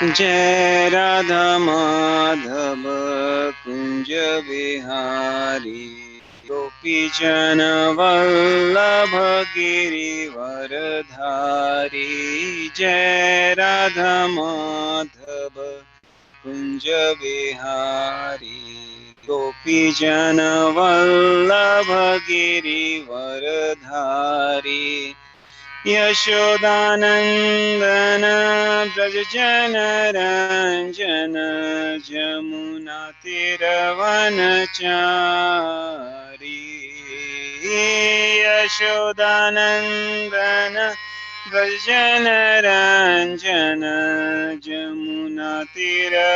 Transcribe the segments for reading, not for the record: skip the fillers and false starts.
जय राधा माधव कुंज बिहारी गोपी जन वल्लभ गिरिवरधारी। जय राधा माधव कुंज बिहारी गोपी जन वल्लभ गिरिवरधारी। यशोदानंदन ब्रज जन रंजन जमुना तीरवनचारी। यशोदानंदन ब्रज जन रंजन जमुना तीरवनचारी।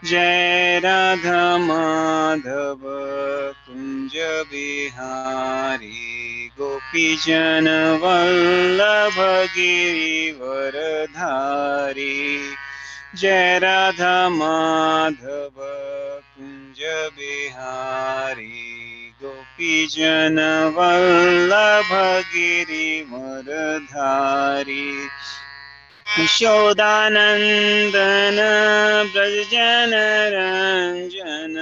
जय राधा माधव कुंज बिहारी गोपी जन वल्लभ गिरिवरधारी। जय राधा माधव कुंज बिहारी गोपी जन वल्लभ गिरिवरधारी। यशोदानंदन ब्रज जन रंजन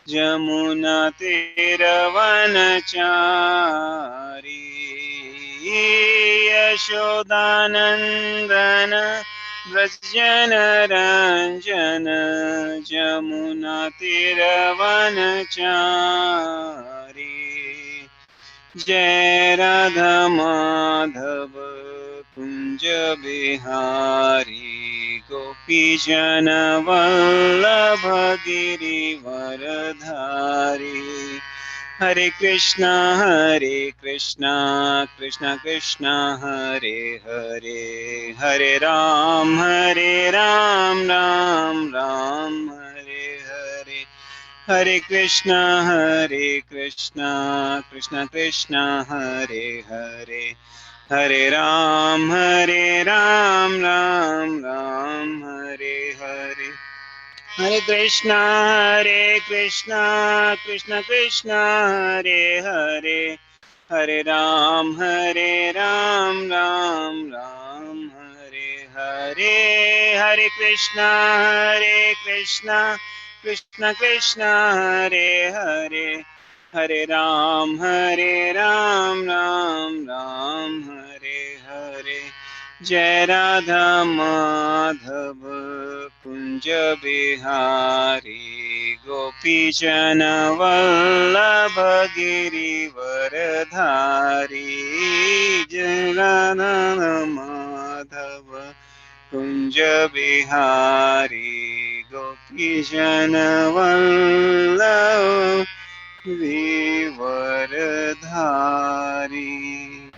जमुना तीरवनचारी। यशोदानंदन ब्रज जन रंजन जमुना तीरवनचारी। जय राधा माधव कुंज बिहारी गोपी जन वल्लभ गिरिवरधारी। हरे कृष्णा कृष्णा कृष्णा हरे हरे, हरे राम राम राम हरे हरे। हरे कृष्णा कृष्णा कृष्णा हरे हरे, हरे राम राम हरे हरे। हरे कृष्णा कृष्णा कृष्णा हरे हरे, हरे राम राम हरे हरे। हरे कृष्णा कृष्णा कृष्णा हरे हरे, हरे राम राम हरे हरे। जय राधा माधव कुंज बिहारी गोपी जन वल्लभ गिरिवरधारी। जय राधा माधव कुंज बिहारी गोपी जन वल्लभ गिरिवरधारी।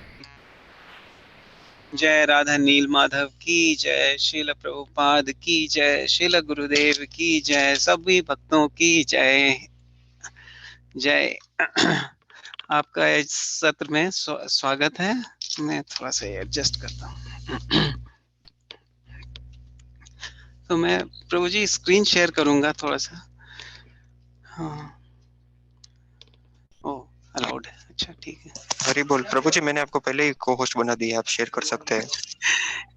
जय राधा नील माधव की जय, श्रील प्रभुपाद की जय, श्रील गुरुदेव की जय, सभी भक्तों की जय जय। आपका इस सत्र में स्वागत है। मैं थोड़ा सा एडजस्ट करता हूँ। तो मैं प्रभु जी स्क्रीन शेयर करूंगा थोड़ा सा। हाँ, ओ अलाउड है, अच्छा ठीक है। हरी बोल प्रभु जी, मैंने आपको पहले ही को होस्ट बना दिया, आप शेयर कर सकते हैं।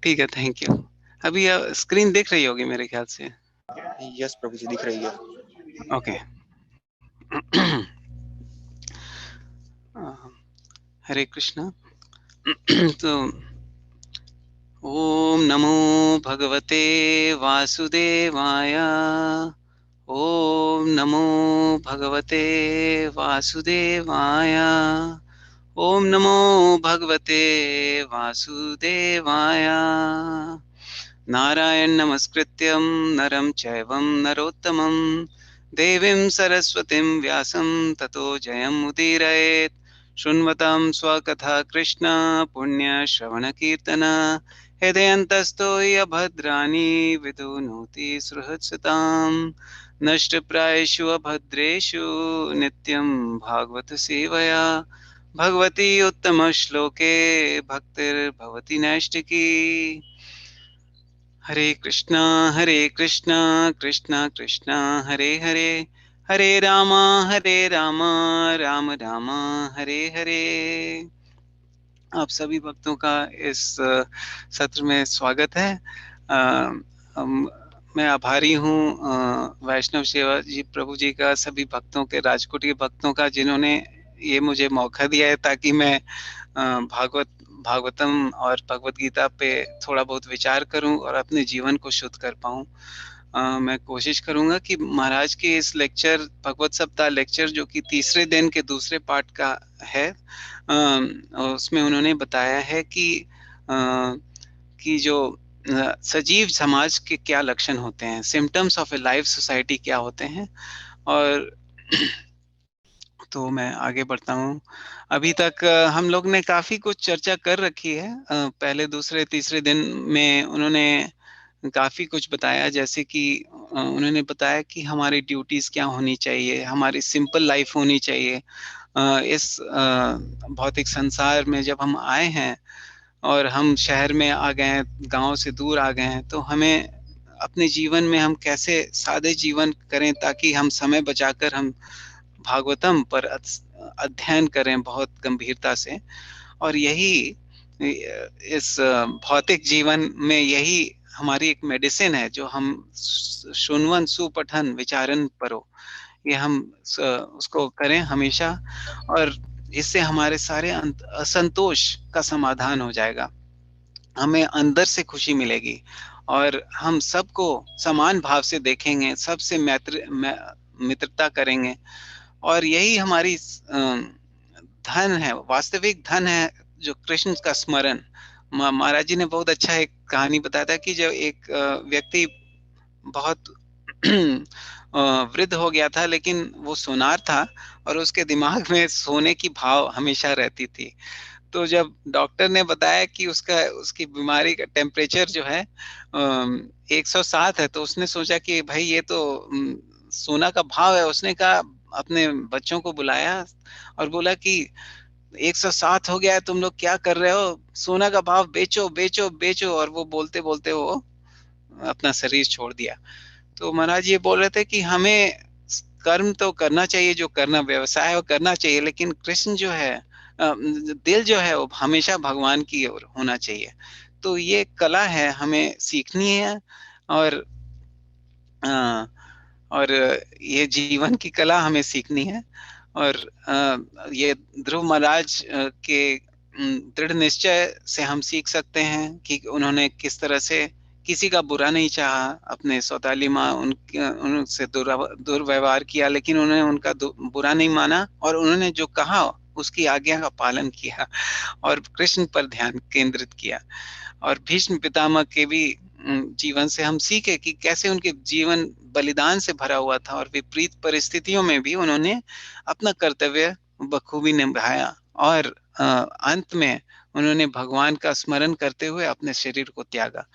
ठीक है, थैंक यू। अभी स्क्रीन देख रही होगी मेरे ख्याल से। यस प्रभु जी, दिख रही है। ओके। हरे कृष्णा। तो ओम नमो भगवते वासुदेवाय। ओम नमो भगवते वासुदेवाय। ओम नमो भगवते वासुदेवाय। नारायण नमस्कृत्यं नरं चैवं नरोत्तमं देवीं सरस्वतीं व्यासं ततो जयमुदीरयेत्। शृण्वतां स्वकथा कृष्ण पुण्यश्रवणकीर्तन हृदयन्तस्थो यभद्राणि विदुनोति सुहृत्सताम्। नष्टप्रायेषु अभद्रेषु नित्यं भागवत सेवया भगवती उत्तमश्लोके भक्तिर्भवति नैष्टिकी। हरे कृष्णा कृष्णा कृष्णा हरे हरे, हरे राम राम राम हरे हरे। आप सभी भक्तों का इस सत्र में स्वागत है। अ, मैं आभारी हूँ वैष्णव सेवा जी प्रभु जी का, सभी भक्तों के, राजकोट के भक्तों का, जिन्होंने ये मुझे मौका दिया है ताकि मैं भागवतम और भगवत गीता पे थोड़ा बहुत विचार करूं और अपने जीवन को शुद्ध कर पाऊं। मैं कोशिश करूंगा कि महाराज के इस लेक्चर, भगवत सप्ताह लेक्चर, जो कि तीसरे दिन के दूसरे पार्ट का है, उसमें उन्होंने बताया है कि जो सजीव समाज के क्या लक्षण होते हैं, symptoms of A live society क्या होते हैं। और तो मैं आगे बढ़ता हूँ। अभी तक हम लोग ने काफी कुछ चर्चा कर रखी है। पहले दूसरे तीसरे दिन में उन्होंने काफी कुछ बताया, जैसे कि उन्होंने बताया कि हमारी ड्यूटीज क्या होनी चाहिए, हमारी सिंपल लाइफ होनी चाहिए। इस भौतिक संसार में जब हम आए हैं और हम शहर में आ गए हैं, गांव से दूर आ गए हैं, तो हमें अपने जीवन में हम कैसे सादे जीवन करें ताकि हम समय बचाकर हम भागवतम पर अध्ययन करें बहुत गंभीरता से। और यही इस भौतिक जीवन में यही हमारी एक मेडिसिन है, जो हम सुनवन सुपठन विचारन परो, ये हम उसको करें हमेशा। और इससे हमारे सारे असंतोष का समाधान हो जाएगा, हमें अंदर से खुशी मिलेगी और हम सबको समान भाव से देखेंगे, सबसे मित्रता करेंगे। और यही हमारी धन है, वास्तविक धन है, जो कृष्ण का स्मरण। महाराज जी ने बहुत अच्छा एक कहानी बताया था कि जब एक व्यक्ति बहुत वृद्ध हो गया था, लेकिन वो सोनार था और उसके दिमाग में सोने की भाव हमेशा रहती थी। तो जब डॉक्टर ने बताया कि उसका उसकी बीमारी का टेम्परेचर जो है 107 है, तो उसने सोचा कि भाई ये तो सोना का भाव है। उसने कहा, अपने बच्चों को बुलाया और बोला कि 107 हो गया है, तुम लोग क्या कर रहे हो, सोना का भाव बेचो बेचो बेचो। और वो बोलते बोलते वो अपना शरीर छोड़ दिया। तो महाराज ये बोल रहे थे कि हमें कर्म तो करना चाहिए, जो करना व्यवसाय है वो करना चाहिए, लेकिन कृष्ण जो है, दिल जो है वो हमेशा भगवान की ओर होना चाहिए। तो ये कला है, हमें सीखनी है। और अ, और ये जीवन की कला हमें सीखनी है। और ये ध्रुव महाराज के दृढ़ निश्चय से हम सीख सकते हैं कि उन्होंने किस तरह से किसी का बुरा नहीं चाहा। अपने सौताली माँ उनसे दुर्व्यवहार किया, लेकिन उन्होंने उनका बुरा नहीं माना और उन्होंने जो कहा उसकी आज्ञा का पालन किया और कृष्ण पर ध्यान केंद्रित किया। और भीष्म पितामह के भी जीवन से हम सीखे कि कैसे उनके जीवन बलिदान से भरा हुआ था और विपरीत परिस्थितियों में भी उन्होंने अपना कर्तव्य बखूबी निभाया। और अंत में उन्होंने भगवान का स्मरण करते हुए अपने शरीर को त्यागा।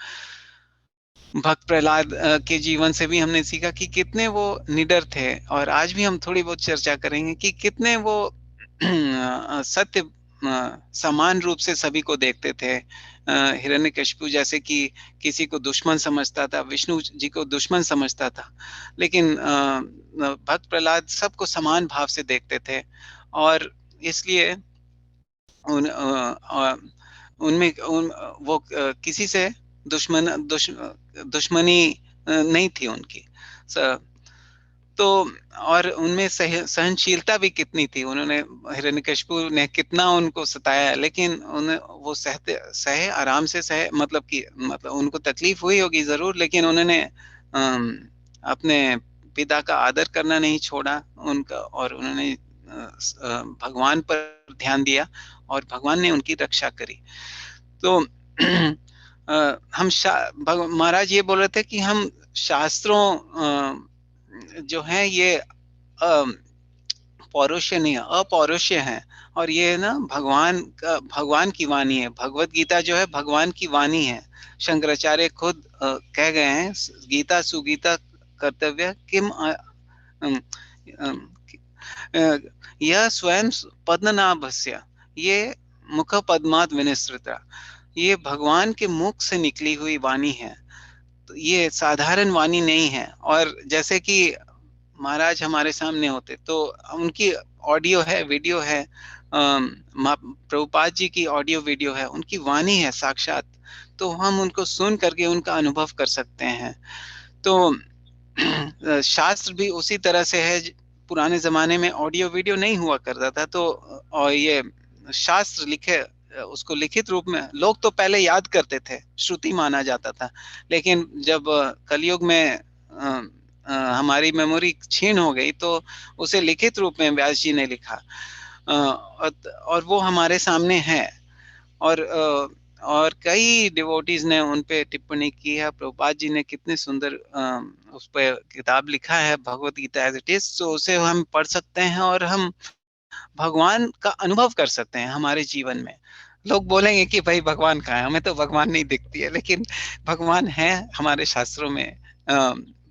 भक्त प्रहलाद के जीवन से भी हमने सीखा कि कितने वो निडर थे। और आज भी हम थोड़ी बहुत चर्चा करेंगे कि कितने वो सत्य समान रूप से सभी को देखते थे। हिरण्यकशिपु जैसे कि किसी को दुश्मन समझता था, विष्णु जी को दुश्मन समझता था, लेकिन भक्त प्रहलाद सबको समान भाव से देखते थे। और इसलिए उनमें वो किसी से दुश्मनी नहीं थी उनकी। तो और उनमें सहनशीलता भी कितनी थी। उन्होंने, हिरण्यकशिपु ने कितना उनको सताया, लेकिन उन्हें वो सहे, आराम से सहे, मतलब कि मतलब उनको तकलीफ हुई होगी जरूर, लेकिन उन्होंने अपने पिता का आदर करना नहीं छोड़ा उनका। और उन्होंने भगवान पर ध्यान दिया और भगवान ने उनकी रक्षा करी। तो हम महाराज ये बोल रहे थे कि हम शास्त्रों जो है ये पौरुषे नहीं, अपौरुषे हैं। और ये ना भगवान की वाणी है। भगवत गीता जो है भगवान की वाणी है। शंकराचार्य खुद कह गए हैं, गीता सुगीता कर्तव्य किम यह स्वयं पद्मनाभस्य, ये मुख पद्मात विनिसृता, ये भगवान के मुख से निकली हुई वाणी है। तो ये साधारण वाणी नहीं है। और जैसे कि महाराज हमारे सामने होते तो उनकी ऑडियो है, वीडियो है, प्रभुपाद जी की ऑडियो वीडियो है, उनकी वाणी है साक्षात, तो हम उनको सुन करके उनका अनुभव कर सकते हैं। तो शास्त्र भी उसी तरह से है। पुराने जमाने में ऑडियो वीडियो नहीं हुआ करता था, तो और ये शास्त्र लिखे, उसको लिखित रूप में लोग तो पहले याद करते थे, श्रुति माना जाता था। लेकिन जब कलयुग में हमारी मेमोरी क्षीण हो गई, तो उसे लिखित रूप में व्यास जी ने लिखा, और वो हमारे सामने है। और कई डिवोटीज ने उन पे टिप्पणी की है। प्रभुपाद जी ने कितने सुंदर उस पर किताब लिखा है, Bhagavad Gita as it is. तो उसे हम पढ़ सकते हैं और हम भगवान का अनुभव कर सकते हैं हमारे जीवन में। लोग बोलेंगे कि भाई भगवान कहाँ है, हमें तो भगवान नहीं दिखती है, लेकिन भगवान है हमारे शास्त्रों में।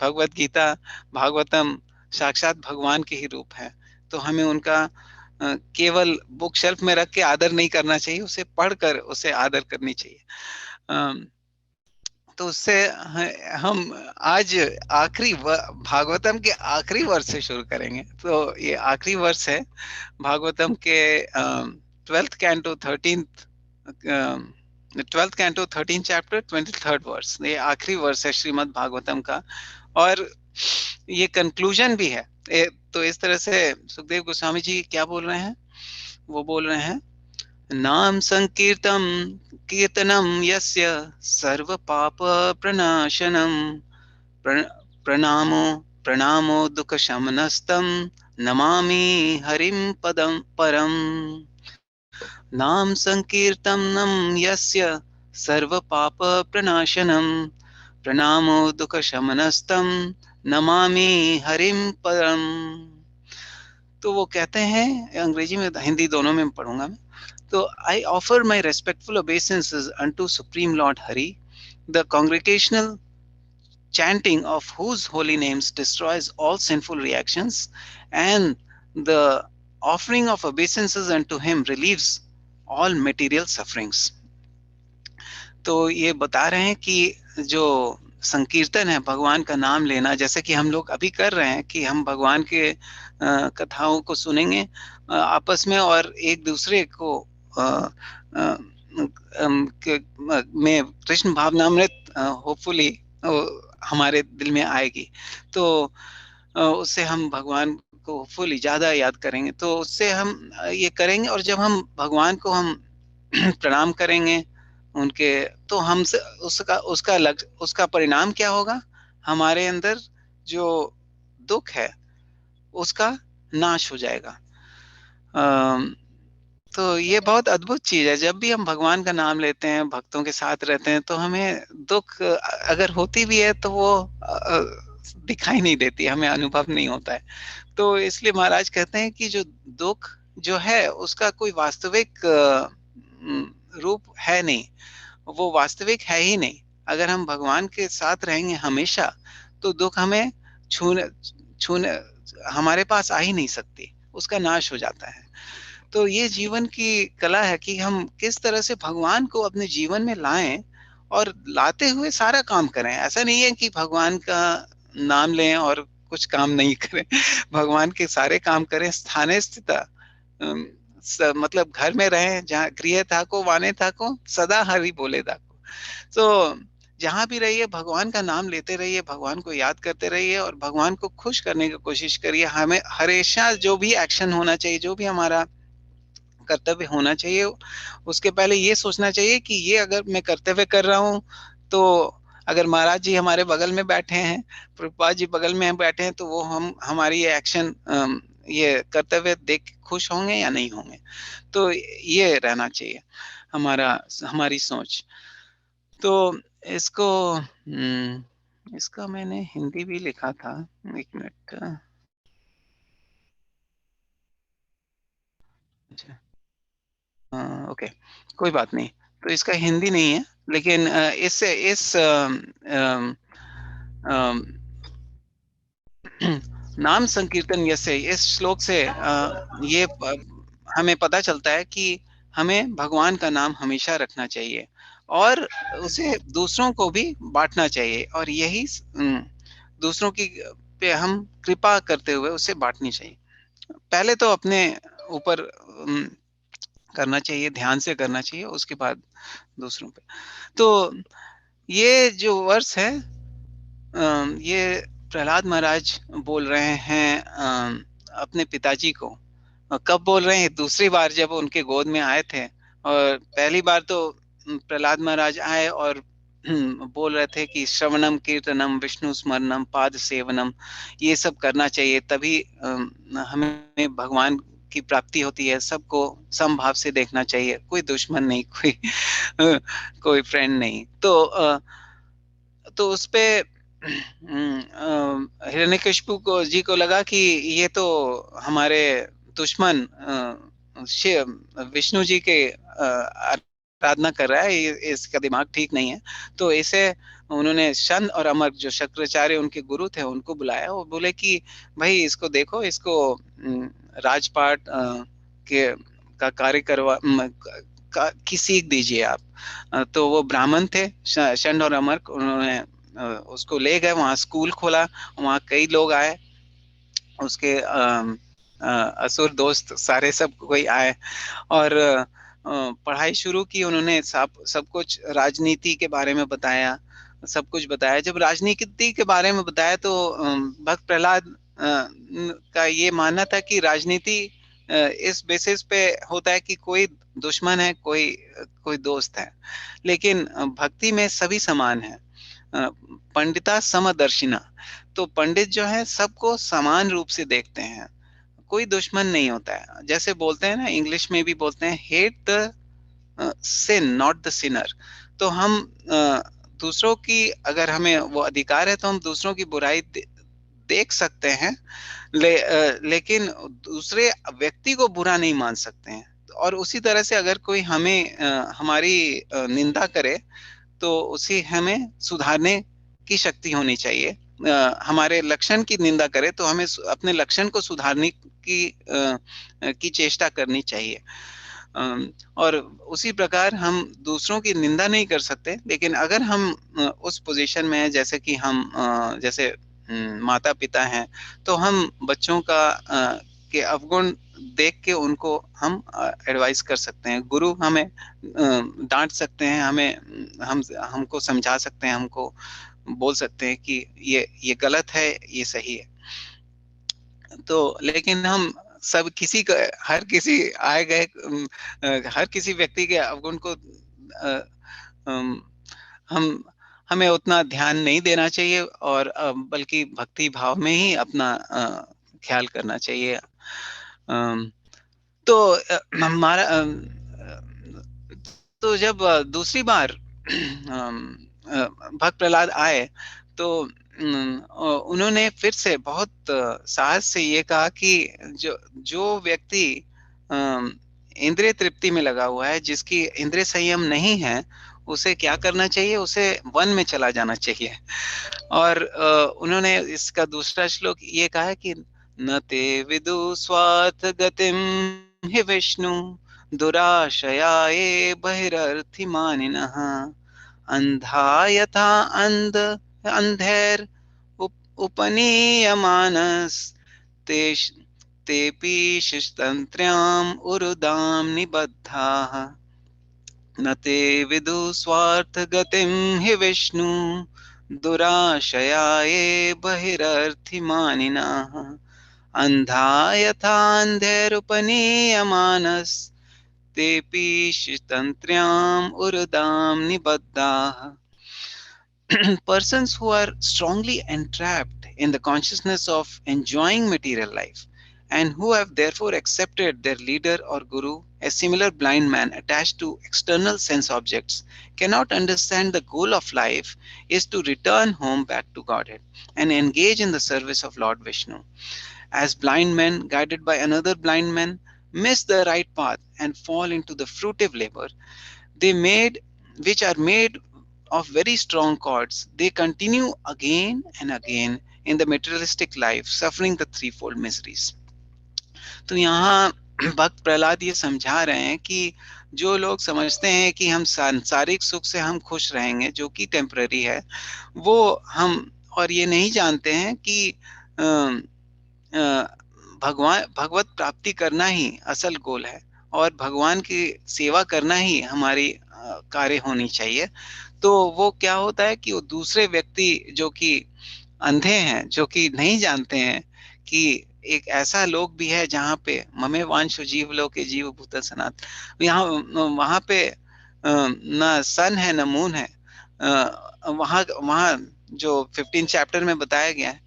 भगवत गीता, भागवतम साक्षात भगवान के ही रूप है। तो हमें उनका केवल बुक शेल्फ में रख के आदर नहीं करना चाहिए, उसे पढ़कर उसे आदर करनी चाहिए। तो उससे हम आज भागवतम के आखिरी वर्ष से शुरू करेंगे। तो ये आखिरी वर्ष है भागवतम के, 12th canto 13 chapter 23rd verse, ये आखिरी वर्ष है श्रीमद् भागवतम का। और ये कंक्लूजन भी है। तो इस तरह से सुखदेव गोस्वामी जी क्या बोल रहे हैं, वो बोल रहे हैं, नाम संकीर्तम कीर्तनम यस्य सर्व पाप प्रणाशनम, प्रणामो प्रणामो दुख शमनस्तम, नमामि हरिम पदम परम। नाम संकीर्तनम यस्य सर्व पाप प्रणाशनम, प्रणामो दुख शमनस्तम, नमामि हरिम परम। तो वो कहते हैं, अंग्रेजी में हिंदी दोनों में पढ़ूंगा मैं। तो I offer my respectful obeisances unto Supreme Lord Hari, the congregational chanting of whose holy names destroys all sinful reactions, and the offering of obeisances unto him relieves all material sufferings. तो ये बता रहे हैं कि जो संकीर्तन है, भगवान का नाम लेना, जैसे कि हम लोग अभी कर रहे हैं कि हम भगवान के कथाओं को सुनेंगे आपस में, और एक दूसरे को में कृष्ण भावनामृत होपफुली हमारे दिल में आएगी। तो उससे हम भगवान को फुली ज्यादा याद करेंगे। तो उससे हम ये करेंगे, और जब हम भगवान को हम प्रणाम करेंगे उनके, तो हमसे उसका उसका लक्ष्य, उसका परिणाम क्या होगा, हमारे अंदर जो दुख है उसका नाश हो जाएगा। तो ये बहुत अद्भुत चीज है। जब भी हम भगवान का नाम लेते हैं, भक्तों के साथ रहते हैं, तो हमें दुख अगर होती भी है तो वो दिखाई नहीं देती, हमें अनुभव नहीं होता है। तो इसलिए महाराज कहते हैं कि जो दुख जो है उसका कोई वास्तविक रूप है नहीं, वो वास्तविक है ही नहीं। अगर हम भगवान के साथ रहेंगे हमेशा, तो दुख हमें छूने छूने हमारे पास आ ही नहीं सकती, उसका नाश हो जाता है। तो ये जीवन की कला है कि हम किस तरह से भगवान को अपने जीवन में लाएं, और लाते हुए सारा काम करें। ऐसा नहीं है कि भगवान का नाम लें और कुछ काम नहीं करें। भगवान के सारे काम करें। स्थाने स्थिता, मतलब घर में रहें, जहाँ गृह थाको वाने थाको, सदा हरि बोले थाको। तो जहां भी रहिए भगवान का नाम लेते रहिए, भगवान को याद करते रहिए, और भगवान को खुश करने की कोशिश करिए। हमें हमेशा जो भी एक्शन होना चाहिए, जो भी हमारा कर्तव्य होना चाहिए, उसके पहले ये सोचना चाहिए कि ये अगर मैं कर्तव्य कर रहा हूँ, तो अगर महाराज जी हमारे बगल में बैठे हैं, प्रभुपाद जी बगल में बैठे हैं, तो वो हमारी ये एक्शन, ये कर्तव्य देख के खुश होंगे या नहीं होंगे। तो ये रहना चाहिए हमारा, हमारी सोच। तो इसको इसका मैंने हिंदी भी लिखा था, एक मिनट। अच्छा, ओके, कोई बात नहीं। तो इसका हिंदी नहीं है, लेकिन इस अम, नाम संकीर्तन जैसे इस श्लोक से ये हमें पता चलता है कि हमें भगवान का नाम हमेशा रखना चाहिए, और उसे दूसरों को भी बांटना चाहिए, और यही दूसरों की पे हम कृपा करते हुए उसे बांटनी चाहिए। पहले तो अपने ऊपर करना चाहिए, ध्यान से करना चाहिए, उसके बाद दूसरों पे। तो ये जो वर्ष है, ये प्रहलाद महाराज बोल रहे हैं अपने पिताजी को। कब बोल रहे हैं? दूसरी बार जब उनके गोद में आए थे। और पहली बार तो प्रहलाद महाराज आए और बोल रहे थे कि श्रवणम कीर्तनम विष्णु स्मरणम पाद सेवनम, ये सब करना चाहिए, तभी हमें भगवान की प्राप्ति होती है। सबको समभाव से देखना चाहिए, कोई दुश्मन नहीं, कोई फ्रेंड नहीं। तो उसपे हिरण्यकशिपु को जी को लगा कि ये तो हमारे दुश्मन विष्णु जी के आराधना कर रहा है, इसका दिमाग ठीक नहीं है। तो इसे उन्होंने शन और अमर, जो शंकराचार्य उनके गुरु थे, उनको बुलाया और बोले कि भाई इसको देखो, इसको राजपाट के का कार्य करवा की सीख दीजिए आप। तो वो ब्राह्मण थे षंड और अमर, उन्होंने उसको ले गए, वहाँ स्कूल खोला, वहाँ कई लोग आए, उसके असुर दोस्त सारे सब कोई आए और पढ़ाई शुरू की। उन्होंने सब कुछ राजनीति के बारे में बताया, सब कुछ बताया। जब राजनीति के बारे में बताया तो भक्त प्रहलाद का ये मानना था कि राजनीति इस बेसिस पे होता है कि कोई दुश्मन है, कोई कोई दोस्त है, लेकिन भक्ति में सभी समान है। पंडिता समदर्शिना, तो पंडित जो है सबको समान रूप से देखते हैं, कोई दुश्मन नहीं होता है। जैसे बोलते हैं ना, इंग्लिश में भी बोलते हैं, hate the sin not the sinner. तो हम दूसरों की, अगर हमें वो अधिकार है तो हम दूसरों की बुराई देख सकते हैं, लेकिन दूसरे व्यक्ति को बुरा नहीं मान सकते हैं। और उसी तरह से अगर कोई हमें हमारी निंदा करे तो उसे हमें सुधारने की शक्ति होनी चाहिए। हमारे लक्षण की निंदा करे तो हमें अपने लक्षण को सुधारने की चेष्टा करनी चाहिए। और उसी प्रकार हम दूसरों की निंदा नहीं कर सकते, लेकिन अगर हम उस पोजीशन में हैं, जैसे कि हम जैसे माता पिता हैं, तो हम बच्चों के अवगुण देख के उनको हम एडवाइस कर सकते हैं। गुरु हमें डांट सकते हैं, हमको समझा सकते हैं, हमको बोल सकते हैं कि ये गलत है, ये सही है। तो लेकिन हम सब किसी का, हर किसी आए गए हर किसी व्यक्ति के अवगुण को हम हमें उतना ध्यान नहीं देना चाहिए, और बल्कि भक्ति भाव में ही अपना ख्याल करना चाहिए। तो हमारा तो जब दूसरी बार भक्त प्रहलाद आए तो उन्होंने फिर से बहुत साहस से ये कहा कि जो जो व्यक्ति इंद्रिय तृप्ति में लगा हुआ है, जिसकी इंद्रिय संयम नहीं है, उसे क्या करना चाहिए? उसे वन में चला जाना चाहिए। और उन्होंने इसका दूसरा श्लोक ये कहा है कि न ते विदु स्वार्थ गतिम हि विष्णु दुराशयाये बहिरर्थिमानिनः अंधा यथा अंधैर उपनीयमानस तेष तेपि शिस्तन्त्र्याम् उरुदां निबद्धाः न ते विदु स्वार्थ गतिं हि विष्णु दुराशयाये बहिरर्थिमानिनः अंधा यथा अंधैरुपनीयमानस तेपि शिस्तन्त्र्याम् उरुदां निबद्धाः। Persons who are strongly entrapped in the consciousness of enjoying material life, and who have therefore accepted their leader or guru, a similar blind man attached to external sense objects, cannot understand the goal of life is to return home back to Godhead and engage in the service of Lord Vishnu. As blind men, guided by another blind man, miss the right path and fall into the fruitive labor, they made which are made of very strong cords, they continue again and again in the materialistic life, suffering the threefold miseries. तो यहाँ भक्त प्रहलाद ये समझा रहे हैं कि जो लोग समझते हैं कि हम सांसारिक सुख से हम खुश रहेंगे, जो कि टेम्पररी है, वो हम, और ये नहीं जानते हैं कि भगवत प्राप्ति करना ही असल गोल है, और भगवान की सेवा करना ही हमारी कार्य होनी चाहिए। तो वो क्या होता है कि वो दूसरे व्यक्ति जो कि अंधे हैं, जो कि नहीं जानते हैं कि एक ऐसा लोक भी है जहाँ पे ममे वांशो जीव लोके जीव भूत सनात, यहाँ वहां पे ना सन है न मून है। वहां वहां जो 15 चैप्टर में बताया गया है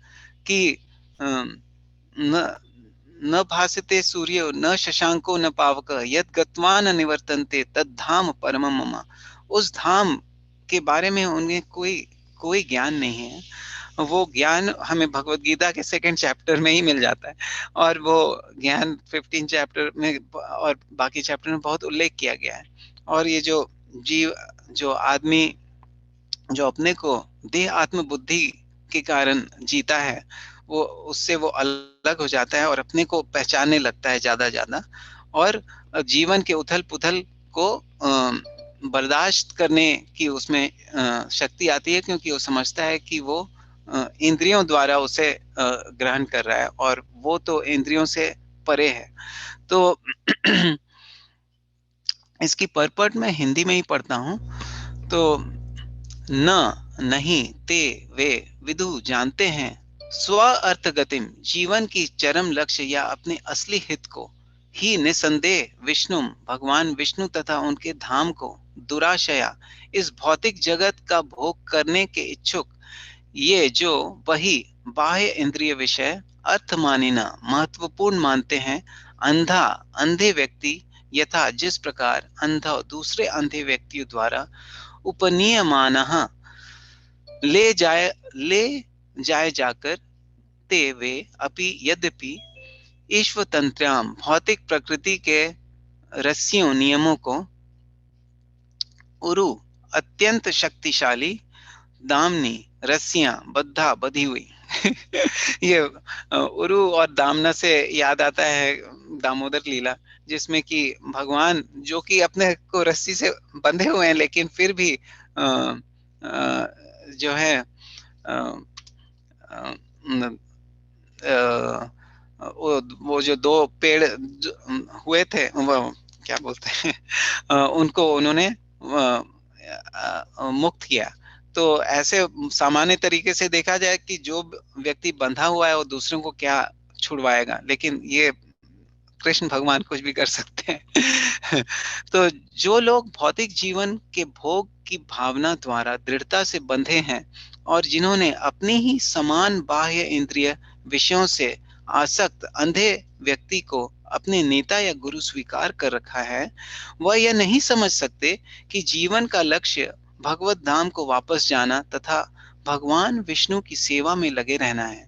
कि न न भासते सूर्यो न शशांको न पावक यद गत्वा न निवर्तन्ते तद धाम परमम मम। उस धाम के बारे में उन्हें कोई कोई ज्ञान नहीं है। वो ज्ञान हमें भगवत गीता के 2nd चैप्टर में ही मिल जाता है, और वो ज्ञान 15 चैप्टर में और बाकी चैप्टर में बहुत उल्लेख किया गया है। और ये जो जीव, जो आदमी जो अपने को देह आत्म बुद्धि के कारण जीता है, वो उससे वो अलग हो जाता है और अपने को पहचानने लगता है ज्यादा ज्यादा, और जीवन के उथल पुथल को बर्दाश्त करने की उसमें शक्ति आती है, क्योंकि वो समझता है कि वो इंद्रियों द्वारा उसे ग्रहण कर रहा है और वो तो इंद्रियों से परे है। तो इसकी परपट मैं हिंदी में ही पढ़ता हूँ। तो न नहीं ते वे विदु जानते हैं स्व अर्थ गतिम, जीवन की चरम लक्ष्य या अपने असली हित को ही निसंदेह विष्णु, भगवान विष्णु तथा उनके धाम को दुराशया, इस भौतिक जगत का भोग करने के इच्छुक ये जो वही बाह्य इंद्रिय विषय अर्थ मानिना महत्वपूर्ण मानते हैं, अंधा अंधे व्यक्ति यथा जिस प्रकार अंधा दूसरे अंधे व्यक्तियों द्वारा उपनीयमानः ले जाए जाकर ते वे अपि यद्यपि ईश्वतंत्राम, भौतिक प्रकृति के रस्सियों नियमों को उरु अत्यंत शक्तिशाली दामनी रस्सियां बद्धा बधी हुई। ये उरु और दामना से याद आता है दामोदर लीला, जिसमें कि भगवान जो कि अपने को रस्सी से बंधे हुए हैं, लेकिन फिर भी जो है वो जो दो पेड़ हुए थे, वो क्या बोलते हैं, उनको उन्होंने मुक्त किया। तो ऐसे सामान्य तरीके से देखा जाए कि जो व्यक्ति बंधा हुआ है वो दूसरों को क्या छुड़वाएगा, लेकिन ये कृष्ण भगवान कुछ भी कर सकते हैं। तो जो लोग भौतिक जीवन के भोग की भावना द्वारा दृढ़ता से बंधे हैं और जिन्होंने अपनी ही समान बाह्य इंद्रिय विषयों से आसक्त अंधे व्यक्ति को अपने नेता या गुरु स्वीकार कर रखा है, वह यह नहीं समझ सकते कि जीवन का लक्ष्य भगवत धाम को वापस जाना तथा भगवान विष्णु की सेवा में लगे रहना है।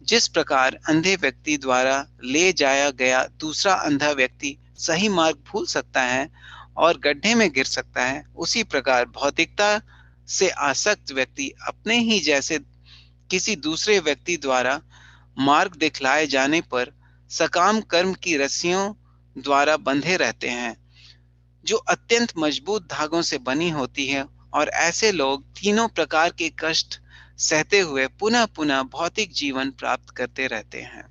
जिस प्रकार अंधे व्यक्ति द्वारा ले जाया गया दूसरा अंधा व्यक्ति सही मार्ग भूल सकता है और गड्ढे में गिर सकता है, उसी प्रकार भौतिकता से आसक्त व्यक्ति अपने ही जैसे किसी दूसरे व्यक्ति द्वारा मार्ग दिखलाए जाने पर सकाम कर्म की रस्सियों द्वारा बंधे रहते हैं, जो अत्यंत मजबूत धागों से बनी होती है। और ऐसे लोग तीनों प्रकार के कष्ट सहते हुए पुनः पुनः भौतिक जीवन प्राप्त करते रहते हैं।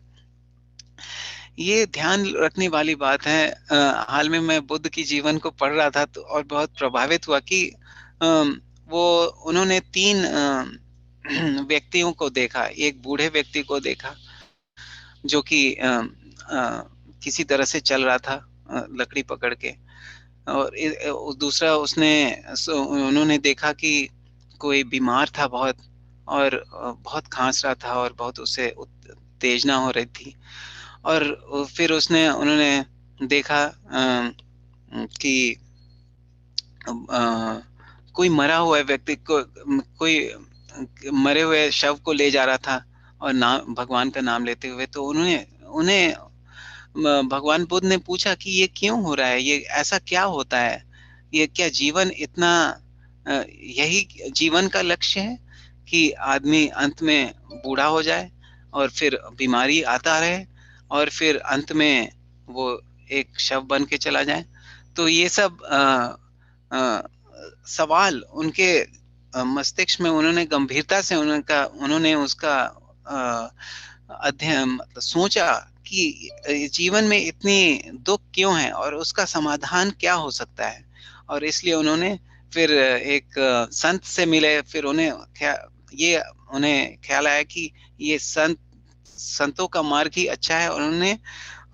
ये ध्यान रखने वाली बात है। हाल में मैं बुद्ध की जीवन को पढ़ रहा था तो और बहुत प्रभावित हुआ कि वो उन्होंने 3 व्यक्तियों को देखा। एक बूढ़े व्यक्ति को देखा जो कि किसी तरह से चल रहा था लकड़ी पकड़ के, और दूसरा उन्होंने देखा कि कोई बीमार था बहुत, और बहुत खांस रहा था और बहुत उसे उत्तेजना हो रही थी। और फिर उन्होंने देखा कि कोई मरा हुआ व्यक्ति को, कोई मरे हुए शव को ले जा रहा था और नाम भगवान का नाम लेते हुए। तो उन्हें भगवान बुद्ध ने पूछा कि ये क्यों हो रहा है, ये ऐसा क्या होता है, ये क्या जीवन इतना यही जीवन का लक्ष्य है कि आदमी अंत में बूढ़ा हो जाए और फिर बीमारी आता रहे और फिर अंत में वो एक शव बन के चला जाए। तो ये सब सवाल उनके मस्तिष्क में उन्होंने गंभीरता से उन्होंने उसका अध्ययन मतलब सोचा कि जीवन में इतनी दुख क्यों है और उसका समाधान क्या हो सकता है। और इसलिए उन्होंने फिर एक संत से मिले, फिर ये उन्हें ख्याल आया कि ये संतों का मार्ग ही अच्छा है, और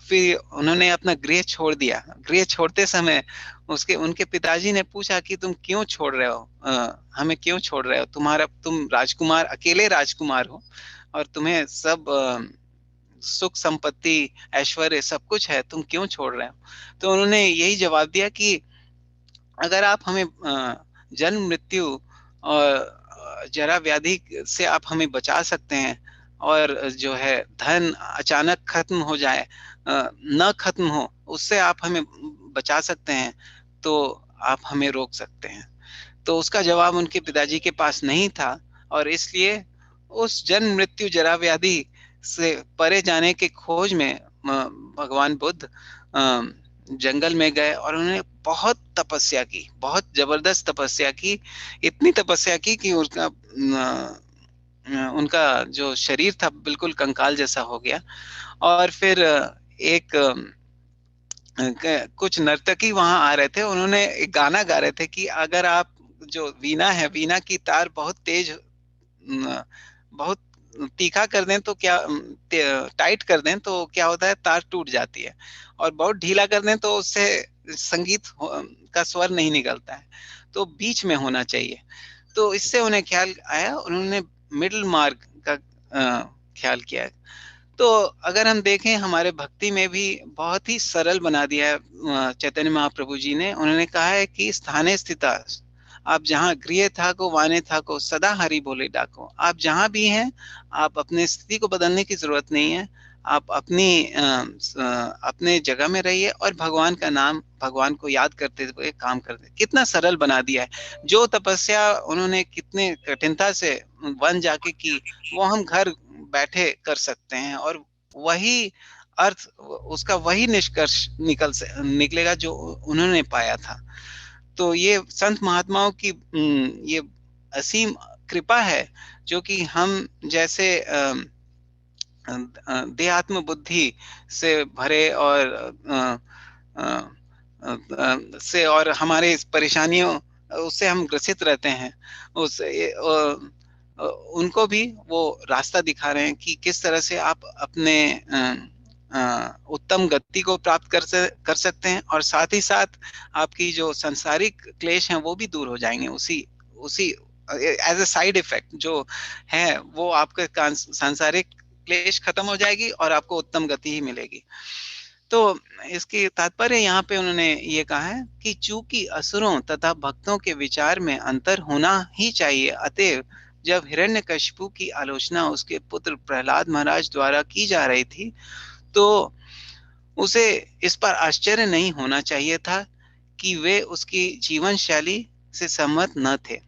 फिर उन्होंने अपना गृह छोड़ दिया। गृह छोड़ते समय उसके उनके पिताजी ने पूछा कि तुम क्यों छोड़ रहे हो, हमें क्यों छोड़ रहे हो, तुम राजकुमार, अकेले राजकुमार हो, और तुम्हें सब सुख संपत्ति ऐश्वर्य सब कुछ है, तुम क्यों छोड़ रहे हो। तो उन्होंने यही जवाब दिया कि अगर आप हमें जन्म मृत्यु और जरा व्याधि से आप हमें बचा सकते हैं, और जो है धन अचानक खत्म हो जाए, न खत्म हो, उससे आप हमें बचा सकते हैं, तो आप हमें रोक सकते हैं। तो उसका जवाब उनके पिताजी के पास नहीं था, और इसलिए उस जन्म मृत्यु जरा व्याधि से परे जाने के खोज में भगवान बुद्ध जंगल में गए, और उन्होंने बहुत तपस्या की, बहुत जबरदस्त तपस्या की। इतनी तपस्या की कि उनका जो शरीर था बिल्कुल कंकाल जैसा हो गया। और फिर एक कुछ नर्तकी वहां आ रहे थे, उन्होंने एक गाना गा रहे थे कि अगर आप, जो वीणा है, वीणा की तार बहुत तेज, बहुत तीखा कर दें तो क्या, टाइट कर दें तो क्या होता है, तार टूट जाती है, और बहुत ढीला कर दें तो उससे संगीत का स्वर नहीं निकलता है, तो बीच में होना चाहिए। तो इससे उन्हें ख्याल आया, उन्होंने मिडिल मार्ग का ख्याल किया। तो अगर हम देखें, हमारे भक्ति में भी बहुत ही सरल बना दिया है चैतन्य महाप्रभु जी ने। उन्होंने कहा है कि स्थाने स्थिता, आप जहाँ गृह थाको वाने थाको, सदा हरि बोले डाको। आप जहाँ भी हैं, आप अपने स्थिति को बदलने की जरूरत नहीं है, आप अपने जगह में रहिए और भगवान का नाम, भगवान को याद करते हुए काम करते। कितना सरल बना दिया है। जो तपस्या उन्होंने कितने कठिनता से वन जाके की, वो हम घर बैठे कर सकते हैं, और वही अर्थ, उसका वही निष्कर्ष निकलेगा जो उन्होंने पाया था। तो ये संत महात्माओं की ये असीम कृपा है, जो कि हम जैसे देहात्म बुद्धि से भरे और से, और हमारे इस परेशानियों उससे हम ग्रसित रहते हैं, उस उनको भी वो रास्ता दिखा रहे हैं कि किस तरह से आप अपने उत्तम गति को प्राप्त कर सकते हैं, और साथ ही साथ आपकी जो सांसारिक क्लेश हैं वो भी दूर हो जाएंगे, उसी उसी एज ए साइड इफेक्ट जो है, वो आपके सांसारिक क्लेश खत्म हो जाएगी और आपको उत्तम गति ही मिलेगी। तो इसकी तात्पर्य यहाँ पे उन्होंने ये कहा है कि चूंकि असुरों तथा भक्तों के विचार में अंतर होना ही चाहिए, अतएव जब हिरण्यकशिपु की आलोचना उसके पुत्र प्रहलाद महाराज द्वारा की जा रही थी, तो उसे इस पर आश्चर्य नहीं होना चाहिए था कि वे उसकी जीवन शैली से सहमत न थे।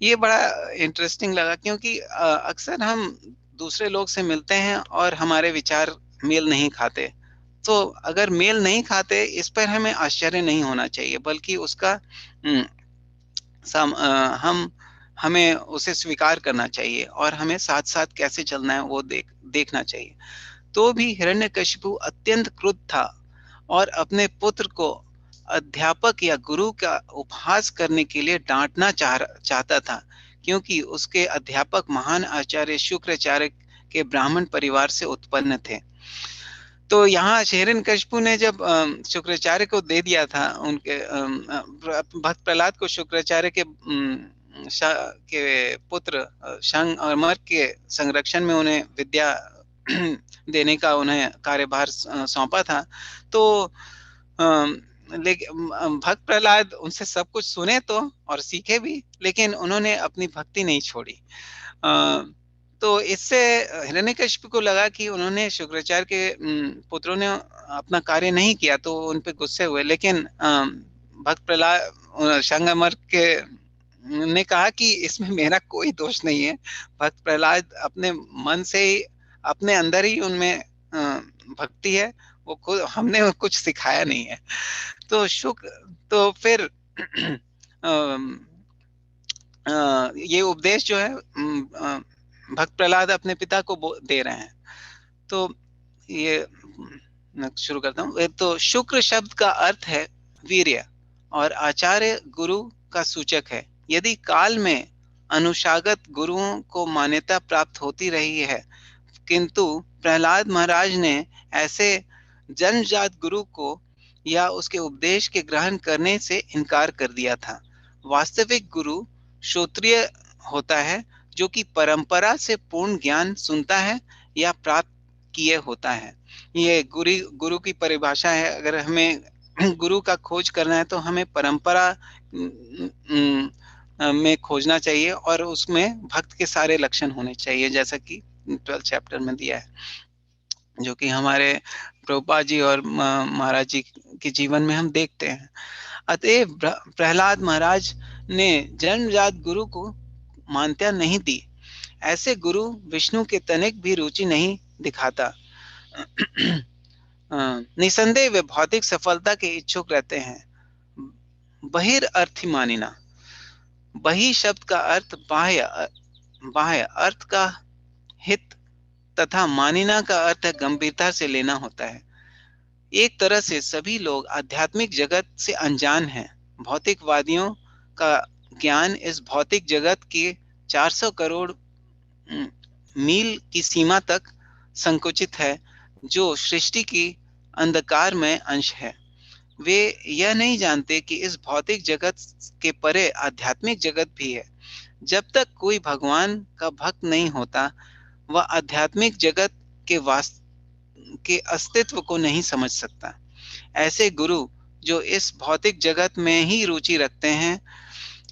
ये बड़ा इंटरेस्टिंग लगा, क्योंकि अक्सर हम दूसरे लोग से मिलते हैं और हमारे विचार मेल नहीं खाते। तो अगर मेल नहीं खाते, इस पर हमें आश्चर्य नहीं होना चाहिए, बल्कि उसका हम हमें उसे स्वीकार करना चाहिए, और हमें साथ साथ कैसे चलना है वो देखना चाहिए। तो भी हिरण्यकशिपु अत्यंत क्रुद्ध था, और अपने पुत्र को अध्यापक या गुरु का उपहास करने के लिए डांटना चाहता था, क्योंकि उसके अध्यापक महान आचार्य शुक्राचार्य के ब्राह्मण परिवार से उत्पन्न थे। तो यहाँ हिरण्यकशिपु ने जब शुक्राचार्य को दे दिया था, उनके भक्त प्रहलाद को शुक्राचार्य के पुत्र शंग और मर्क के संरक्षण में उन्हें विद्या देने का उन्हें कार्यभार सौंपा था। तो लेकिन भक्त प्रहलाद उनसे सब कुछ सुने तो और सीखे भी, लेकिन उन्होंने अपनी भक्ति नहीं छोड़ी। तो इससे हिरण्यकशिपु को लगा कि उन्होंने शुक्राचार्य के पुत्रों ने अपना कार्य नहीं किया, तो उन पे गुस्से हुए। लेकिन भक्त प्रहलाद संगमर के ने कहा कि इसमें मेरा कोई दोष नहीं है। भक्त प्रहलाद अपने मन से ही, अपने अंदर ही उनमें भक्ति है, वो खुद, हमने कुछ सिखाया नहीं है। तो तो फिर ये उपदेश जो है भक्त प्रहलाद अपने पिता को दे रहे हैं। तो ये मैं शुरू करता हूँ। तो शुक्र शब्द का अर्थ है वीर्य और आचार्य गुरु का सूचक है। यदि काल में अनुशागत गुरुओं को मान्यता प्राप्त होती रही है, किंतु प्रहलाद महाराज ने ऐसे जन्मजात गुरु को या उसके उपदेश के ग्रहण करने से इनकार कर दिया था। वास्तविक गुरु श्रोत्रिय होता है, जो कि परंपरा से पूर्ण ज्ञान सुनता है या प्राप्त किए होता है। ये गुरु गुरु की परिभाषा है। अगर हमें गुरु का खोज करना है तो हमें परंपरा में खोजना चाहिए और उसमें भक्त के सारे लक्षण होने चाहिए, जैसा कि 12 चैप्टर में दिया है, जो कि हमारे प्रभुपाद जी और महाराज जी के जीवन में हम देखते हैं। अतएव प्रहलाद महाराज ने जन्मजात गुरु को मान्यता नहीं दी। ऐसे गुरु विष्णु के तनिक भी रुचि नहीं दिखाता। निसंदेह वे भौतिक सफलता के इच्छुक रहते हैं। बहिर्अर्थिमानिना, बहि शब्द का अर्थ बाह्य, बाह्य अर्थ का हित तथा मानिना का अर्थ गंभीरता से लेना होता है। एक तरह से सभी लोग आध्यात्मिक जगत से अनजान हैं। भौतिकवादियों का ज्ञान इस भौतिक जगत के 400 करोड़ मील की सीमा तक संकुचित है, जो सृष्टि की अंधकार में अंश है। वे यह नहीं जानते कि इस भौतिक जगत के परे आध्यात्मिक जगत भी है। जब तक कोई भगवान का भक्त नहीं होता, वह आध्यात्मिक जगत के अस्तित्व को नहीं समझ सकता। ऐसे गुरु जो इस भौतिक जगत में ही रुचि रखते हैं,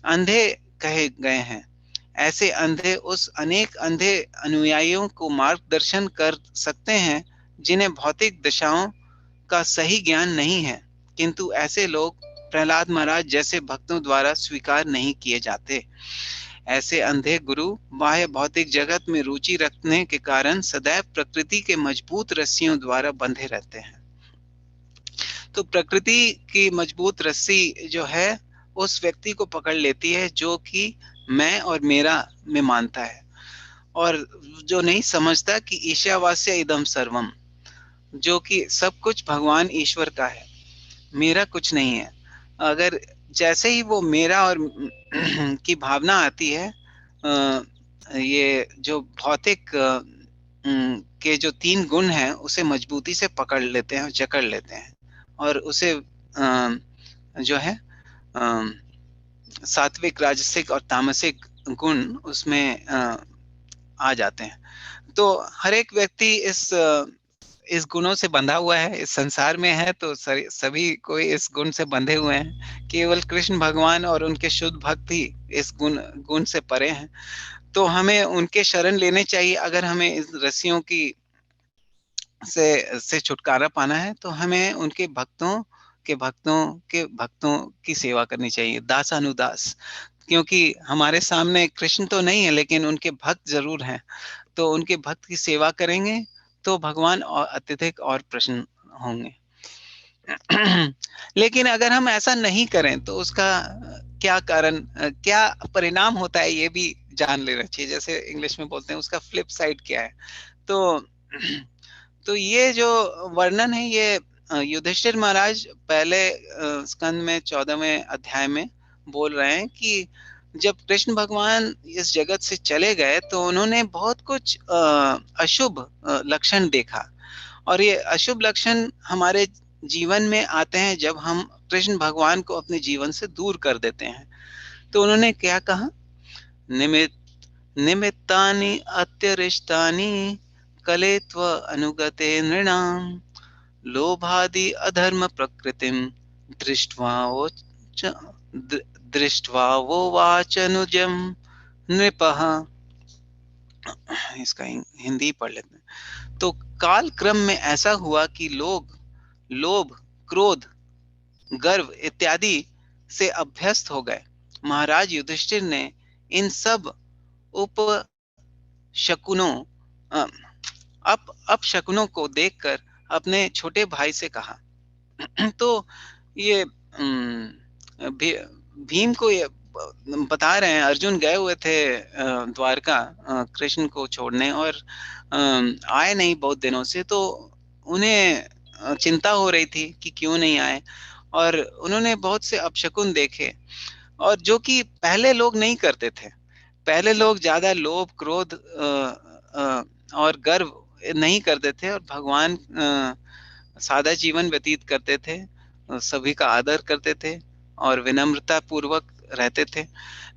अंधे कहे गए हैं। ऐसे अंधे उस अनेक अंधे अनुयायियों को मार्गदर्शन कर सकते हैं जिन्हें भौतिक दशाओं का सही ज्ञान नहीं है, किंतु ऐसे लोग प्रहलाद महाराज जैसे भक्तों द्वारा स्वीकार नहीं किए जाते। ऐसे अंधे गुरु बाह्य भौतिक जगत में रुचि रखने के कारण सदैव प्रकृति के मजबूत रस्सियों द्वारा बंधे रहते हैं। तो प्रकृति की मजबूत रस्सी जो है उस व्यक्ति को पकड़ लेती है जो कि मैं और मेरा में मानता है, और जो नहीं समझता कि ईशावास्य इदम सर्वम, जो कि सब कुछ भगवान ईश्वर का है, मेरा कुछ नहीं है। अगर जैसे ही वो मेरा और की भावना आती है, ये जो भौतिक के जो 3 गुण हैं उसे मजबूती से पकड़ लेते हैं, जकड़ लेते हैं, और उसे जो है सात्विक, राजसिक और तामसिक गुण उसमें आ जाते हैं। तो हर एक व्यक्ति इस गुणों से बंधा हुआ है, इस संसार में है, तो सभी कोई इस गुण से बंधे हुए हैं। केवल कृष्ण भगवान और उनके शुद्ध भक्त ही इस गुण से परे हैं। तो हमें उनके शरण लेने चाहिए। अगर हमें इस रस्सियों की से छुटकारा पाना है तो हमें उनके भक्तों की सेवा करनी चाहिए, दास अनुदास। क्योंकि हमारे सामने कृष्ण तो नहीं है, लेकिन उनके भक्त जरूर हैं। तो उनके भक्त की सेवा करेंगे तो भगवान और अत्यधिक और प्रसन्न होंगे। लेकिन अगर हम ऐसा नहीं करें तो उसका क्या कारण, क्या परिणाम होता है, ये भी जान लेना चाहिए। जैसे इंग्लिश में बोलते हैं, उसका फ्लिप साइड क्या है। तो तो ये जो वर्णन है, ये युधिष्ठिर महाराज पहले स्कंद में 14वें अध्याय में बोल रहे हैं कि जब कृष्ण भगवान इस जगत से चले गए तो उन्होंने बहुत कुछ अशुभ लक्षण देखा, और ये अशुभ लक्षण हमारे जीवन में आते हैं जब हम कृष्ण भगवान को अपने जीवन से दूर कर देते हैं। तो उन्होंने क्या कहा, निमित्तानि अत्यरिष्टानि कलेत्व अनुगते नृणाम लोभादि अधर्म प्रकृतिम दृष्ट्वा वो वाचनुजम नृपः। इसका हिंदी पढ़ लेते हैं। तो काल क्रम में ऐसा हुआ कि लोग लोभ, क्रोध, गर्व इत्यादि से अभ्यस्त हो गए। महाराज युधिष्ठिर ने इन सब उपशकुनों अपशकुनों को देखकर अपने छोटे भाई से कहा। तो ये भीम को ये बता रहे हैं, अर्जुन गए हुए थे द्वारका कृष्ण को छोड़ने, और आए नहीं बहुत दिनों से। तो उन्हें चिंता हो रही थी कि क्यों नहीं आए, और उन्होंने बहुत से अपशकुन देखे, और जो कि पहले लोग नहीं करते थे। पहले लोग ज्यादा लोभ, क्रोध और गर्व नहीं करते थे, और भगवान सादा जीवन व्यतीत करते थे, सभी का आदर करते थे और विनम्रता पूर्वक रहते थे।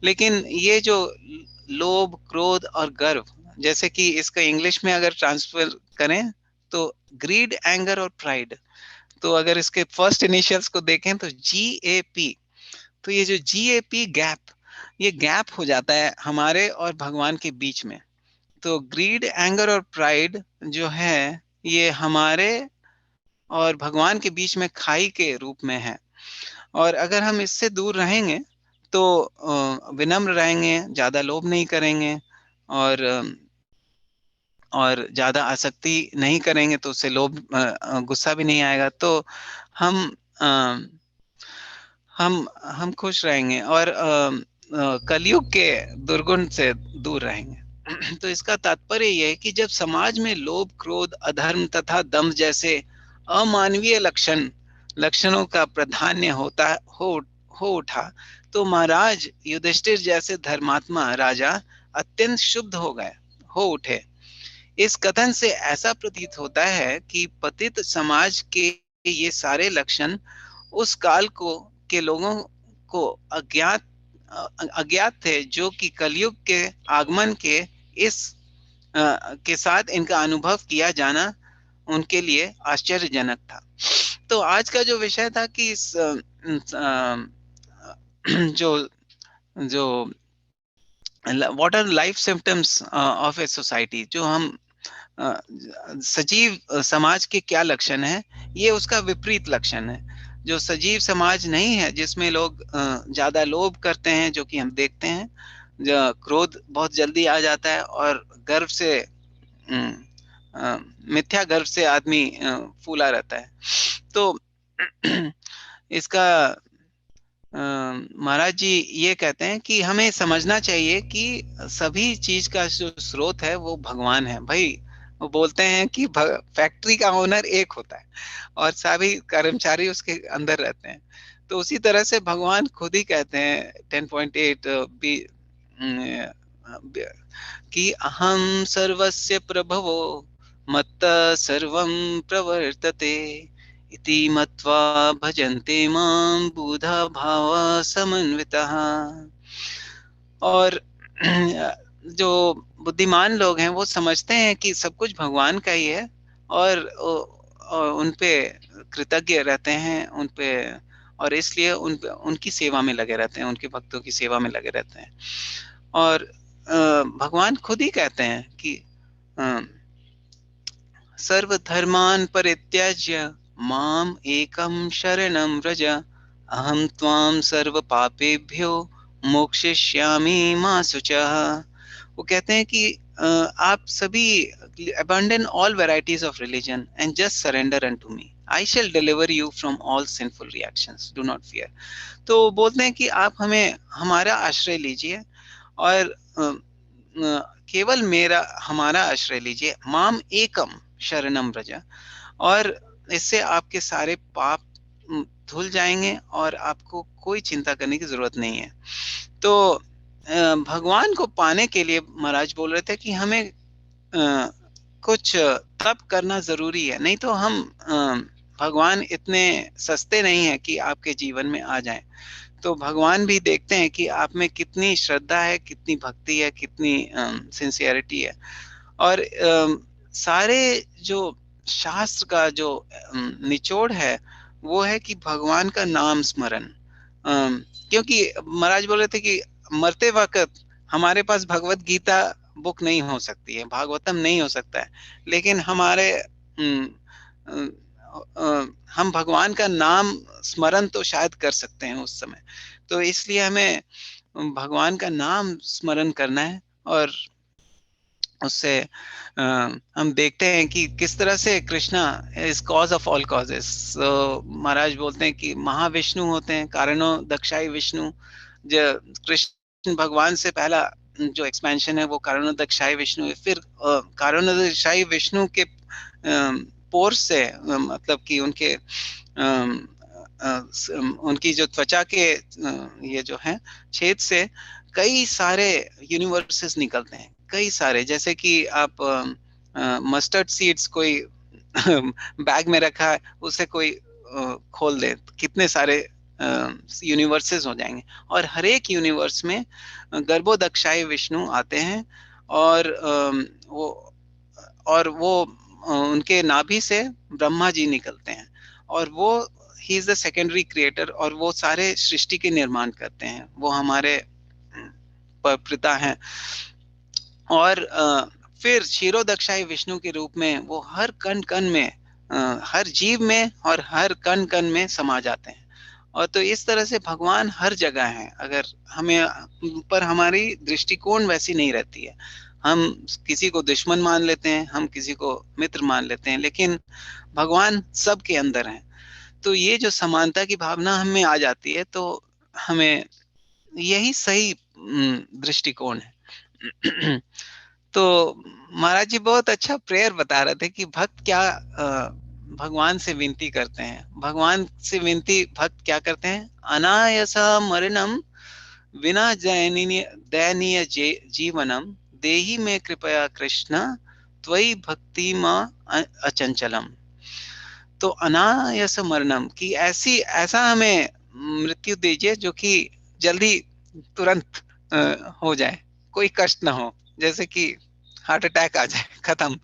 लेकिन ये जो लोभ, क्रोध और गर्व, जैसे कि इसका इंग्लिश में अगर ट्रांसफर करें तो ग्रीड, एंगर और प्राइड, तो अगर इसके फर्स्ट इनिशियल्स को देखें तो GAP, तो ये जो GAP गैप, ये गैप हो जाता है हमारे और भगवान के बीच में। तो ग्रीड, एंगर और प्राइड जो है, ये हमारे और भगवान के बीच में खाई के रूप में है। और अगर हम इससे दूर रहेंगे तो विनम्र रहेंगे, ज्यादा लोभ नहीं करेंगे, और और ज्यादा आसक्ति नहीं करेंगे, तो उससे लोभ, गुस्सा भी नहीं आएगा, तो हम अ, हम खुश रहेंगे और कलयुग के दुर्गुण से दूर रहेंगे। तो इसका तात्पर्य यह है कि जब समाज में लोभ, क्रोध, अधर्म तथा दंभ जैसे अमानवीय लक्षणों का प्राधान्य हो उठा, तो महाराज युधिष्ठिर जैसे धर्मात्मा राजा अत्यंत शुद्ध हो उठे। इस कथन से ऐसा प्रतीत होता है कि पतित समाज के ये सारे लक्षण उस काल के लोगों को अज्ञात थे, जो कि कलयुग के आगमन इस के साथ इनका अनुभव किया जाना उनके लिए आश्चर्यजनक था। तो आज का जो विषय था कि इस जो जो what our life symptoms of a society, जो हम सजीव समाज के क्या लक्षण है, ये उसका विपरीत लक्षण है। जो सजीव समाज नहीं है, जिसमें लोग ज्यादा लोभ करते हैं, जो कि हम देखते हैं, जो क्रोध बहुत जल्दी आ जाता है, और गर्व से मिथ्या गर्व से आदमी फूला रहता है। तो इसका महाराज जी ये कहते हैं कि हमें समझना चाहिए कि सभी चीज का जो स्रोत है वो भगवान है भाई। वो बोलते हैं कि फैक्ट्री का ओनर एक होता है और सभी कर्मचारी उसके अंदर रहते हैं। तो उसी तरह से भगवान खुद ही कहते हैं 10.8 बी कि अहम सर्वस्य प्रभवो मत्तः सर्वं प्रवर्तते इति मत्वा भजन्ते मां बुधा भाव समन्वितः। और जो बुद्धिमान लोग हैं वो समझते हैं कि सब कुछ भगवान का ही है, और उन पे कृतज्ञ रहते हैं, उन पे, और इसलिए उनकी सेवा में लगे रहते हैं, उनके भक्तों की सेवा में लगे रहते हैं। और भगवान खुद ही कहते हैं कि सर्वधर्मान् परित्यज्य माम एकम शरणं व्रज, अहम त्वां सर्व पापेभ्यो मोक्षयिष्यामि मा शुचः। वो कहते हैं कि आप सभी abandon all varieties of religion and just surrender unto me. I shall deliver you from all sinful reactions. Do not fear. तो बोलते हैं कि आप हमें हमारा आश्रय लीजिए, और केवल हमारा आश्रय लीजिए। माम एकम शरणम व्रज, और इससे आपके सारे पाप धुल जाएंगे और आपको कोई चिंता करने की जरूरत नहीं है। तो भगवान को पाने के लिए महाराज बोल रहे थे कि हमें कुछ तप करना जरूरी है, नहीं तो हम भगवान इतने सस्ते नहीं है कि आपके जीवन में आ जाएं। तो भगवान भी देखते हैं कि आप में कितनी श्रद्धा है, कितनी भक्ति है, कितनी सिंसियरिटी है। और सारे जो शास्त्र का जो निचोड़ है वो है कि भगवान का नाम स्मरण। क्योंकि महाराज बोल रहे थे कि मरते वक्त हमारे पास भगवत गीता बुक नहीं हो सकती है, भागवतम नहीं हो सकता है, लेकिन हमारे हम भगवान का नाम स्मरण तो शायद कर सकते हैं उस समय। तो इसलिए हमें भगवान का नाम स्मरण करना है, और उससे हम देखते हैं कि किस तरह से Krishna is cause of all causes. Maharaj बोलते हैं कि महाविष्णु होते हैं, कारणों दक्षाई विष्णु। जो कृष्ण भगवान से पहला जो एक्सपेंशन है वो कारणों दक्षाई विष्णु है। फिर कारणों दक्षाई विष्णु के पोर से, मतलब कि उनके उनकी जो त्वचा के ये जो है छेद से कई सारे यूनिवर्सेस निकलते हैं, कई सारे। जैसे कि आप मस्टर्ड सीड्स कोई बैग में रखा है, उसे कोई खोल दे तो कितने सारे यूनिवर्सेस हो जाएंगे। और हर एक यूनिवर्स में गर्भोदक्षाई विष्णु आते हैं, और वो उनके नाभि से ब्रह्मा जी निकलते हैं, और वो he is the secondary creator, और वो सारे सृष्टि के निर्माण करते हैं। वो हमारे पिता हैं। और फिर क्षीरोदक्षाई विष्णु के रूप में वो हर कण कण में, हर जीव में और हर कण कण में समा जाते हैं। और तो इस तरह से भगवान हर जगह है। अगर हमें पर हमारी दृष्टिकोण वैसी नहीं रहती है, हम किसी को दुश्मन मान लेते हैं, हम किसी को मित्र मान लेते हैं, लेकिन भगवान सबके अंदर है। तो ये जो समानता की भावना हमें आ जाती है, तो हमें यही सही दृष्टिकोण है। तो महाराज जी बहुत अच्छा प्रेयर बता रहे थे कि भक्त क्या भगवान से विनती करते हैं। भगवान से विनती भक्त क्या करते हैं? अनायसा मरणम विना दयनीय दयनीय जीवनम देहि में कृपया कृष्ण त्वयि भक्ति माँ अचंचलम। तो अनायस मरणम की ऐसा हमें मृत्यु दीजिए जो कि जल्दी, तुरंत हो जाए, कोई कष्ट ना हो। जैसे कि हार्ट अटैक आ जाए, खत्म।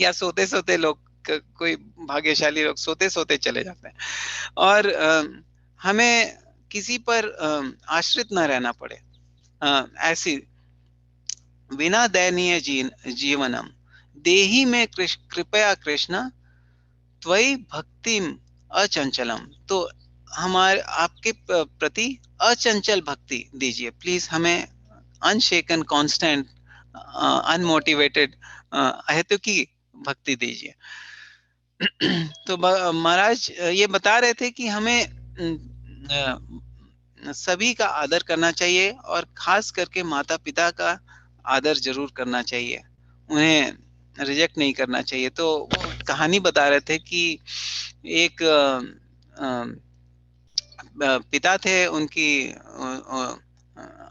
या सोते सोते लोग, कोई भाग्यशाली लोग सोते सोते चले जाते हैं। और हमें किसी पर आश्रित ना रहना पड़े। ऐसी बिना दयनीय जीवनम देहि में कृपया कृष्ण त्वयि भक्तिम अचंचलम। तो हमारे आपके प्रति अचंचल भक्ति दीजिए प्लीज। हमें अनशेकन, कांस्टेंट, अनमोटिवेटेड, अहेतु की भक्ति दीजिए। तो महाराज ये बता रहे थे कि हमें सभी का आदर करना चाहिए, और खास करके माता पिता का आदर जरूर करना चाहिए, उन्हें रिजेक्ट नहीं करना चाहिए। तो वो कहानी बता रहे थे कि एक पिता थे उनकी,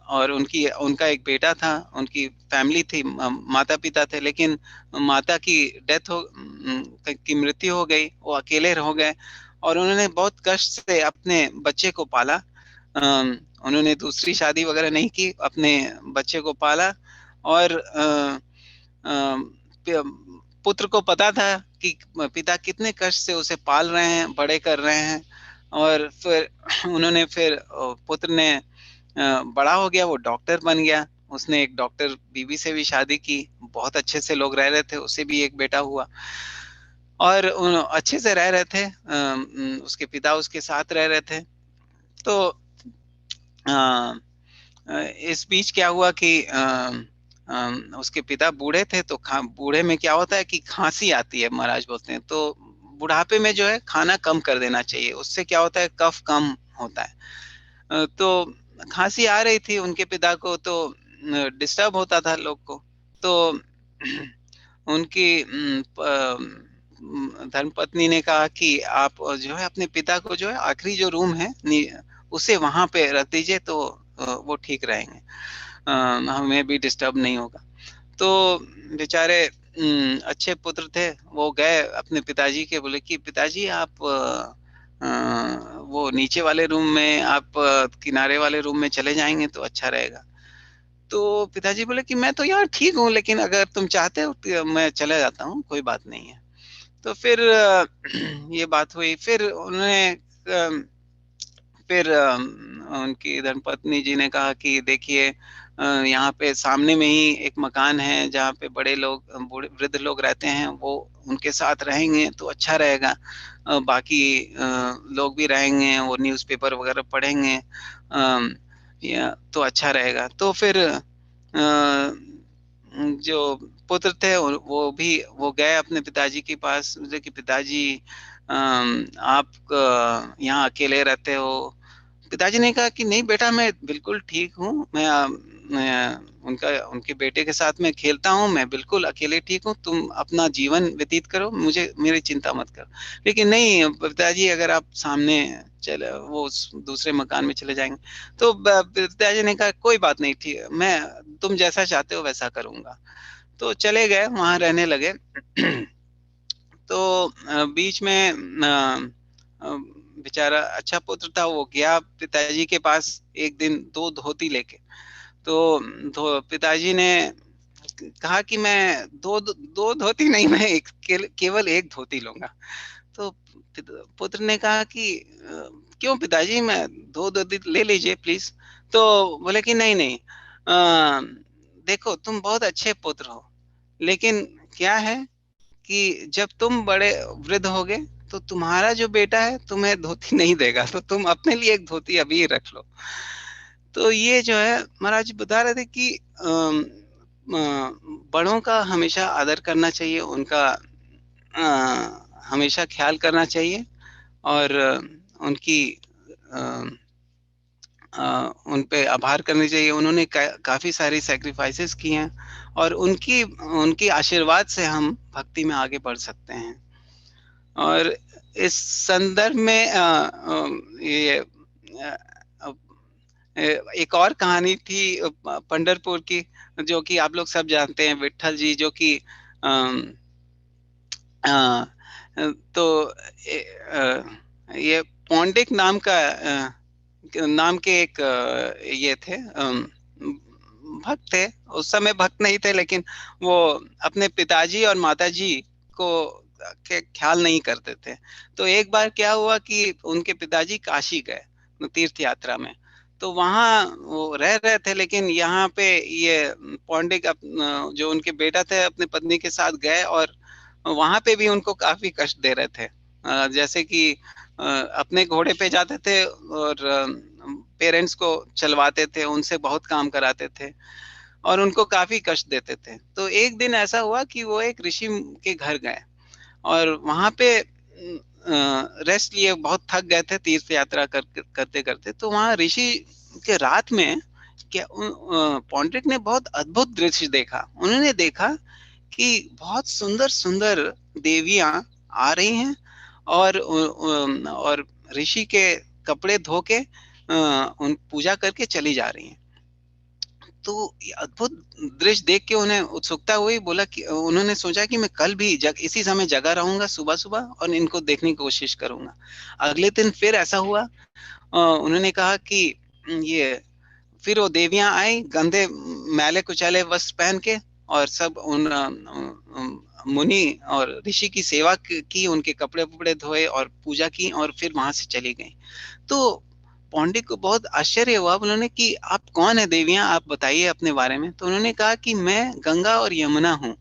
और उनका एक बेटा था, उनकी फैमिली थी, माता पिता थे, लेकिन माता की डेथ हो की मृत्यु हो गई, वो अकेले हो गए। और उन्होंने बहुत कष्ट से अपने बच्चे को पाला। उन्होंने दूसरी शादी वगैरह नहीं की, अपने बच्चे को पाला। और पुत्र को पता था कि पिता कितने कष्ट से उसे पाल रहे हैं, बड़े कर रहे हैं। और फिर उन्होंने फिर पुत्र ने बड़ा हो गया, वो डॉक्टर बन गया। उसने एक डॉक्टर बीवी से भी शादी की, बहुत अच्छे से लोग रह रहे थे, उसे भी एक बेटा हुआ, और अच्छे से रह रहे थे। उसके पिता उसके साथ रह रहे थे। तो इस बीच क्या हुआ कि उसके पिता बूढ़े थे, तो बूढ़े में क्या होता है कि खांसी आती है, महाराज बोलते हैं। तो बुढ़ापे में जो है खाना कम कर देना चाहिए, उससे क्या होता है, कफ कम होता है। तो खांसी आ रही थी उनके पिता को, तो डिस्टर्ब होता था लोग को। तो उनकी धर्मपत्नी ने कहा कि आप जो है अपने पिता को जो है आखिरी जो रूम है उसे वहां पे रख दीजिए, तो वो ठीक रहेंगे, हमें भी डिस्टर्ब नहीं होगा। तो बेचारे अच्छे पुत्र थे, वो गए अपने पिताजी के, बोले कि पिताजी आप वो नीचे वाले रूम में, आप किनारे वाले रूम में चले जाएंगे तो अच्छा रहेगा। तो पिताजी बोले कि मैं तो यार ठीक हूँ, लेकिन अगर तुम चाहते हो तो मैं चला जाता हूँ, कोई बात नहीं है। तो फिर ये बात हुई। फिर उन्होंने फिर उनकी धर्मपत्नी जी ने कहा कि देखिए, यहाँ पे सामने में ही एक मकान है जहाँ पे बड़े लोग, बूढ़े वृद्ध लोग रहते हैं, वो उनके साथ रहेंगे तो अच्छा रहेगा। बाकी लोग भी रहेंगे, वो न्यूज़पेपर वगैरह पढ़ेंगे, या तो अच्छा रहेगा। तो फिर जो पुत्र थे वो गए अपने पिताजी के पास, बोले कि पिताजी आप यहाँ अकेले रहते हो, पिताजी ने कहा कि नहीं बेटा, मैं बिल्कुल ठीक हूँ, मैं उनके बेटे के साथ मैं खेलता हूँ, मैं बिल्कुल अकेले ठीक हूँ, तुम अपना जीवन व्यतीत करो, मुझे मेरी चिंता मत करो। लेकिन नहीं पिताजी, अगर आप सामने चले, वो दूसरे मकान में चले जाएंगे। तो पिताजी ने कहा कोई बात नहीं, ठीक है, मैं तुम जैसा चाहते हो वैसा करूंगा। तो चले गए, वहां रहने लगे। तो बीच में बेचारा अच्छा पुत्र था, वो गया पिताजी के पास एक दिन दो धोती लेके। तो पिताजी ने कहा कि मैं दो धोती नहीं, मैं केवल एक धोती लूंगा। तो पुत्र ने कहा कि क्यों पिताजी, मैं दो धोती ले लीजिए प्लीज। तो बोले कि नहीं नहीं, देखो तुम बहुत अच्छे पुत्र हो, लेकिन क्या है कि जब तुम बड़े वृद्ध होगे तो तुम्हारा जो बेटा है तुम्हें धोती नहीं देगा, तो तुम अपने लिए एक धोती अभी रख लो। तो ये जो है महाराज बता रहे थे कि बड़ों का हमेशा आदर करना चाहिए, उनका हमेशा ख्याल करना चाहिए, और उनकी उन पे आभार करनी चाहिए। उन्होंने काफी सारी सैक्रिफाइसेस की हैं, और उनकी उनकी आशीर्वाद से हम भक्ति में आगे बढ़ सकते हैं। और इस संदर्भ में ये एक और कहानी थी पंढरपुर की, जो कि आप लोग सब जानते हैं, विट्ठल जी जो कि अम, अ, तो ये पौंडिक नाम के एक ये थे, भक्त थे। उस समय भक्त नहीं थे, लेकिन वो अपने पिताजी और माताजी को के ख्याल नहीं करते थे। तो एक बार क्या हुआ कि उनके पिताजी काशी गए तीर्थ यात्रा में। तो वहां वो रह रहे थे, लेकिन यहाँ पे ये पौंडिक जो उनके बेटा थे अपनी पत्नी के साथ गए, और वहां पे भी उनको काफी कष्ट दे रहे थे। जैसे कि अपने घोड़े पे जाते थे और पेरेंट्स को चलवाते थे, उनसे बहुत काम कराते थे, और उनको काफी कष्ट देते थे। तो एक दिन ऐसा हुआ कि वो एक ऋषि के घर गए, और वहां पे रेस्ट लिए, बहुत थक गए थे तीर्थ यात्रा करते करते। तो वहां ऋषि के रात में क्या पौंड्रिक ने बहुत अद्भुत दृश्य देखा। उन्होंने देखा कि बहुत सुंदर सुंदर देवियां आ रही हैं, और ऋषि के कपड़े धो के उन पूजा करके चली जा रही हैं। तो ये अद्भुत दृश्य देख के उन्हें उत्सुकता हुई, बोला कि उन्होंने सोचा कि मैं कल भी इसी समय जगा रहूंगा सुबह सुबह, और इनको देखने की कोशिश करूंगा। अगले दिन फिर ऐसा हुआ। उन्होंने कहा कि ये फिर वो देवियां आई, गंदे मैले कुचैले वस्त्र पहन के, और सब उन मुनि और ऋषि की सेवा की, उनके कपड़े उपड़े धोए और पूजा की, और फिर वहां से चली गई। तो पौंडिक को बहुत आश्चर्य हुआ। उन्होंने कि आप कौन है देवियां, आप बताइए अपने बारे में। तो उन्होंने कहा कि मैं गंगा और यमुना हूँ,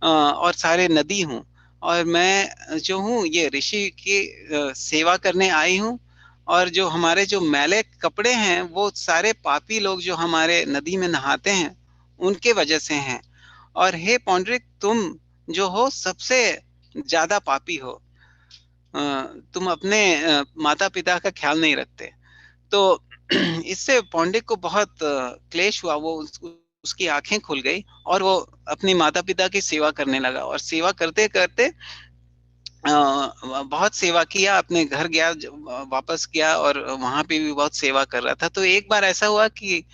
और सारे नदी हूँ, और मैं जो हूँ ये ऋषि की सेवा करने आई हूँ। और जो हमारे जो मैले कपड़े हैं वो सारे पापी लोग जो हमारे नदी में नहाते हैं उनके वजह से हैं। और हे पौंडरिक, तुम जो हो सबसे ज्यादा पापी हो। अ, तुम अपने माता पिता का ख्याल नहीं रखते। तो इससे पौंडिक को बहुत क्लेश हुआ। वो उसकी आंखें खुल गई, और वो अपनी माता पिता की सेवा करने लगा, और सेवा करते करते बहुत सेवा किया। अपने घर गया, वापस गया, और वहां पे भी बहुत सेवा कर रहा था। तो एक बार ऐसा हुआ कि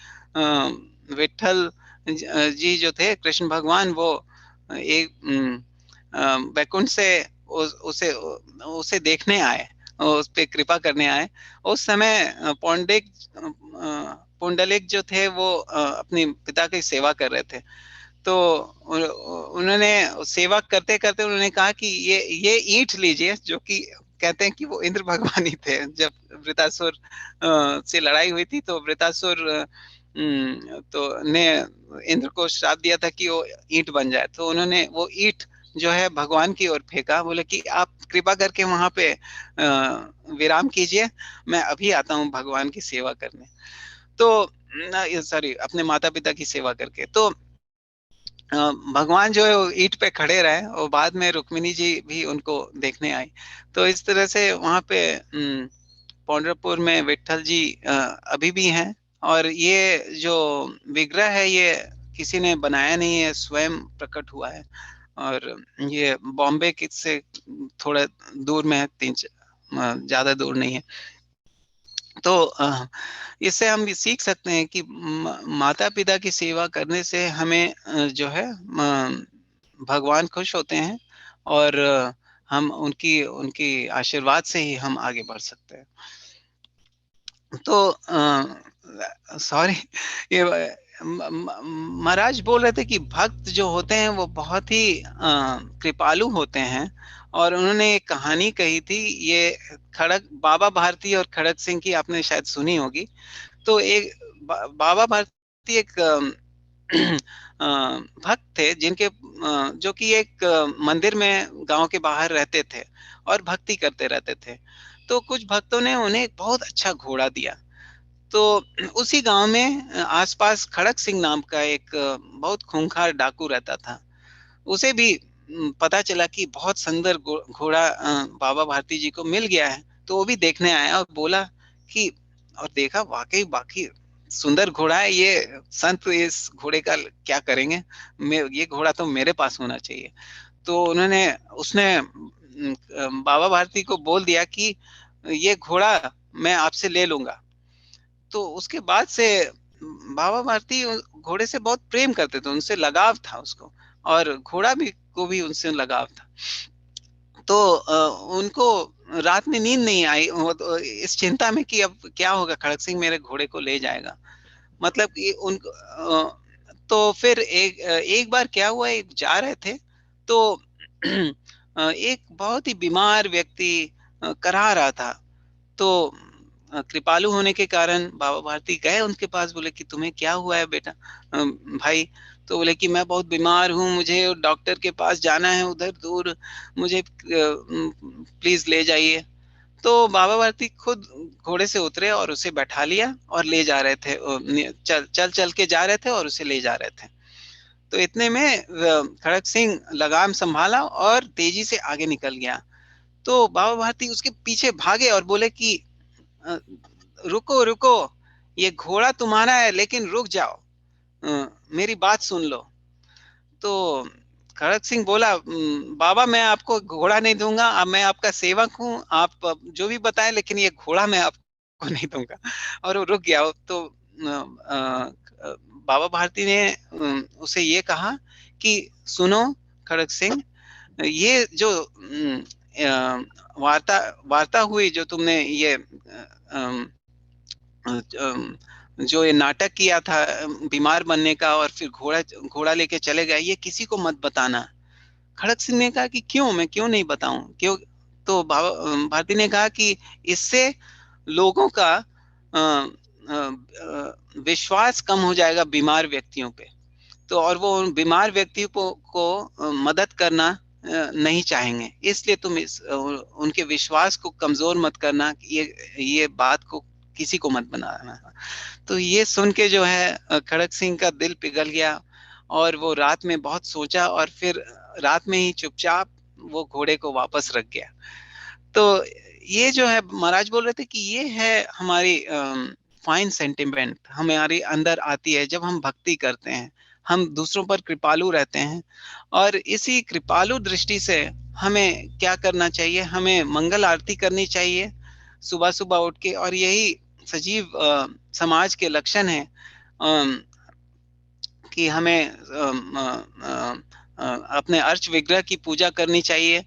विट्ठल जी जो थे, कृष्ण भगवान, वो एक बैकुंठ से उसे उसे देखने आए, उस पे कृपा करने आए। उस समय पुंडलिक जो थे वो अपने पिता की सेवा कर रहे थे। तो उन्होंने सेवा करते करते उन्होंने कहा कि ये ईंट लीजिए, जो कि कहते हैं कि वो इंद्र भगवान ही थे। जब वृतासुर से लड़ाई हुई थी, तो वृतासुर तो ने इंद्र को श्राप दिया था कि वो ईंट बन जाए। तो उन्होंने वो ईंट जो है भगवान की ओर फेंका, बोले कि आप कृपा करके वहां पे विराम कीजिए, मैं अभी आता हूँ भगवान की सेवा करने। तो सॉरी, अपने माता पिता की सेवा करके। तो भगवान जो है वो ईंट पे खड़े रहे, और बाद में रुक्मिणी जी भी उनको देखने आई। तो इस तरह से वहां पे पंढरपुर में विट्ठल जी अभी भी हैं। और ये जो विग्रह है ये किसी ने बनाया नहीं है, स्वयं प्रकट हुआ है। और ये बॉम्बे के से थोड़ा दूर में है, ज्यादा दूर नहीं है। तो इससे हम भी सीख सकते हैं कि माता पिता की सेवा करने से हमें जो है भगवान खुश होते हैं। और हम उनकी उनकी आशीर्वाद से ही हम आगे बढ़ सकते हैं। तो सॉरी, ये महाराज बोल रहे थे कि भक्त जो होते हैं वो बहुत ही कृपालु होते हैं। और उन्होंने एक कहानी कही थी, ये खड़क बाबा भारती और खड़क सिंह की आपने शायद सुनी होगी। तो एक बाबा भारती एक भक्त थे जिनके जो कि एक मंदिर में गांव के बाहर रहते थे और भक्ति करते रहते थे। तो कुछ भक्तों ने उन्हें एक बहुत अच्छा घोड़ा दिया। तो उसी गांव में आसपास खड़क सिंह नाम का एक बहुत खूंखार डाकू रहता था। उसे भी पता चला कि बहुत सुंदर घोड़ा बाबा भारती जी को मिल गया है। तो वो भी देखने आया और बोला कि, और देखा वाकई बाकी सुंदर घोड़ा है ये, संत इस घोड़े का क्या करेंगे, ये घोड़ा तो मेरे पास होना चाहिए। तो उन्होंने उसने बाबा भारती को बोल दिया कि ये घोड़ा मैं आपसे ले लूंगा। तो उसके बाद से बाबा भारती घोड़े से बहुत प्रेम करते थे, उनसे लगाव था उसको। और घोड़ा भी को भी उनसे लगाव था। तो उनको रात में नींद नहीं आई, वो तो इस चिंता में कि अब क्या होगा, खड़क सिंह मेरे घोड़े को ले जाएगा। मतलब कि उनको तो फिर एक बार क्या हुआ, एक जा रहे थे तो एक बहुत ही बीमार व्यक्ति करा रहा था। तो कृपालु होने के कारण बाबा भारती गए उनके पास, बोले कि तुम्हें क्या हुआ है बेटा, भाई। तो बोले कि मैं बहुत बीमार हूँ, मुझे डॉक्टर के पास जाना है उधर दूर, मुझे प्लीज ले जाइए। तो बाबा भारती खुद घोड़े से उतरे और उसे बैठा लिया और ले जा रहे थे, चल चल चल के जा रहे थे और उसे ले जा रहे थे। तो इतने में खड़क सिंह लगाम संभाला और तेजी से आगे निकल गया। तो बाबा भारती उसके पीछे भागे और बोले कि अ, रुको रुको, ये घोड़ा तुम्हारा है लेकिन रुक जाओ, मेरी बात सुन लो। तो खड़क सिंह बोला, बाबा मैं आपको घोड़ा नहीं दूंगा, अब मैं आपका सेवक हूँ, आप जो भी बताएं, लेकिन ये घोड़ा मैं आपको नहीं दूंगा। और वो रुक गया। तो बाबा भारती ने उसे ये कहा कि सुनो खड़क सिंह, ये जो वार्ता वार्ता हुई जो तुमने ये जो ये नाटक किया था बीमार बनने का और फिर घोड़ा घोड़ा लेके चले गए, ये किसी को मत बताना। खड़क सिंह ने कहा कि क्यों, मैं क्यों नहीं बताऊं, क्यों? तो बाबा भारती ने कहा कि इससे लोगों का विश्वास कम हो जाएगा बीमार व्यक्तियों पे। तो और वो उन बीमार व्यक्ति को मदद करना नहीं चाहेंगे, इसलिए तुम उनके विश्वास को कमजोर मत करना, ये बात को किसी को मत बनाना। तो ये सुन के जो है खड़क सिंह का दिल पिघल गया। और वो रात में बहुत सोचा और फिर रात में ही चुपचाप वो घोड़े को वापस रख गया। तो ये जो है महाराज बोल रहे थे कि ये है हमारी फाइन सेंटिमेंट हमारे अंदर आती है जब हम भक्ति करते हैं, हम दूसरों पर कृपालु रहते हैं। और इसी कृपालु दृष्टि से हमें क्या करना चाहिए, हमें मंगल आरती करनी चाहिए सुबह सुबह उठ के। और यही सजीव समाज के लक्षण है कि हमें अपने अर्च विग्रह की पूजा करनी चाहिए।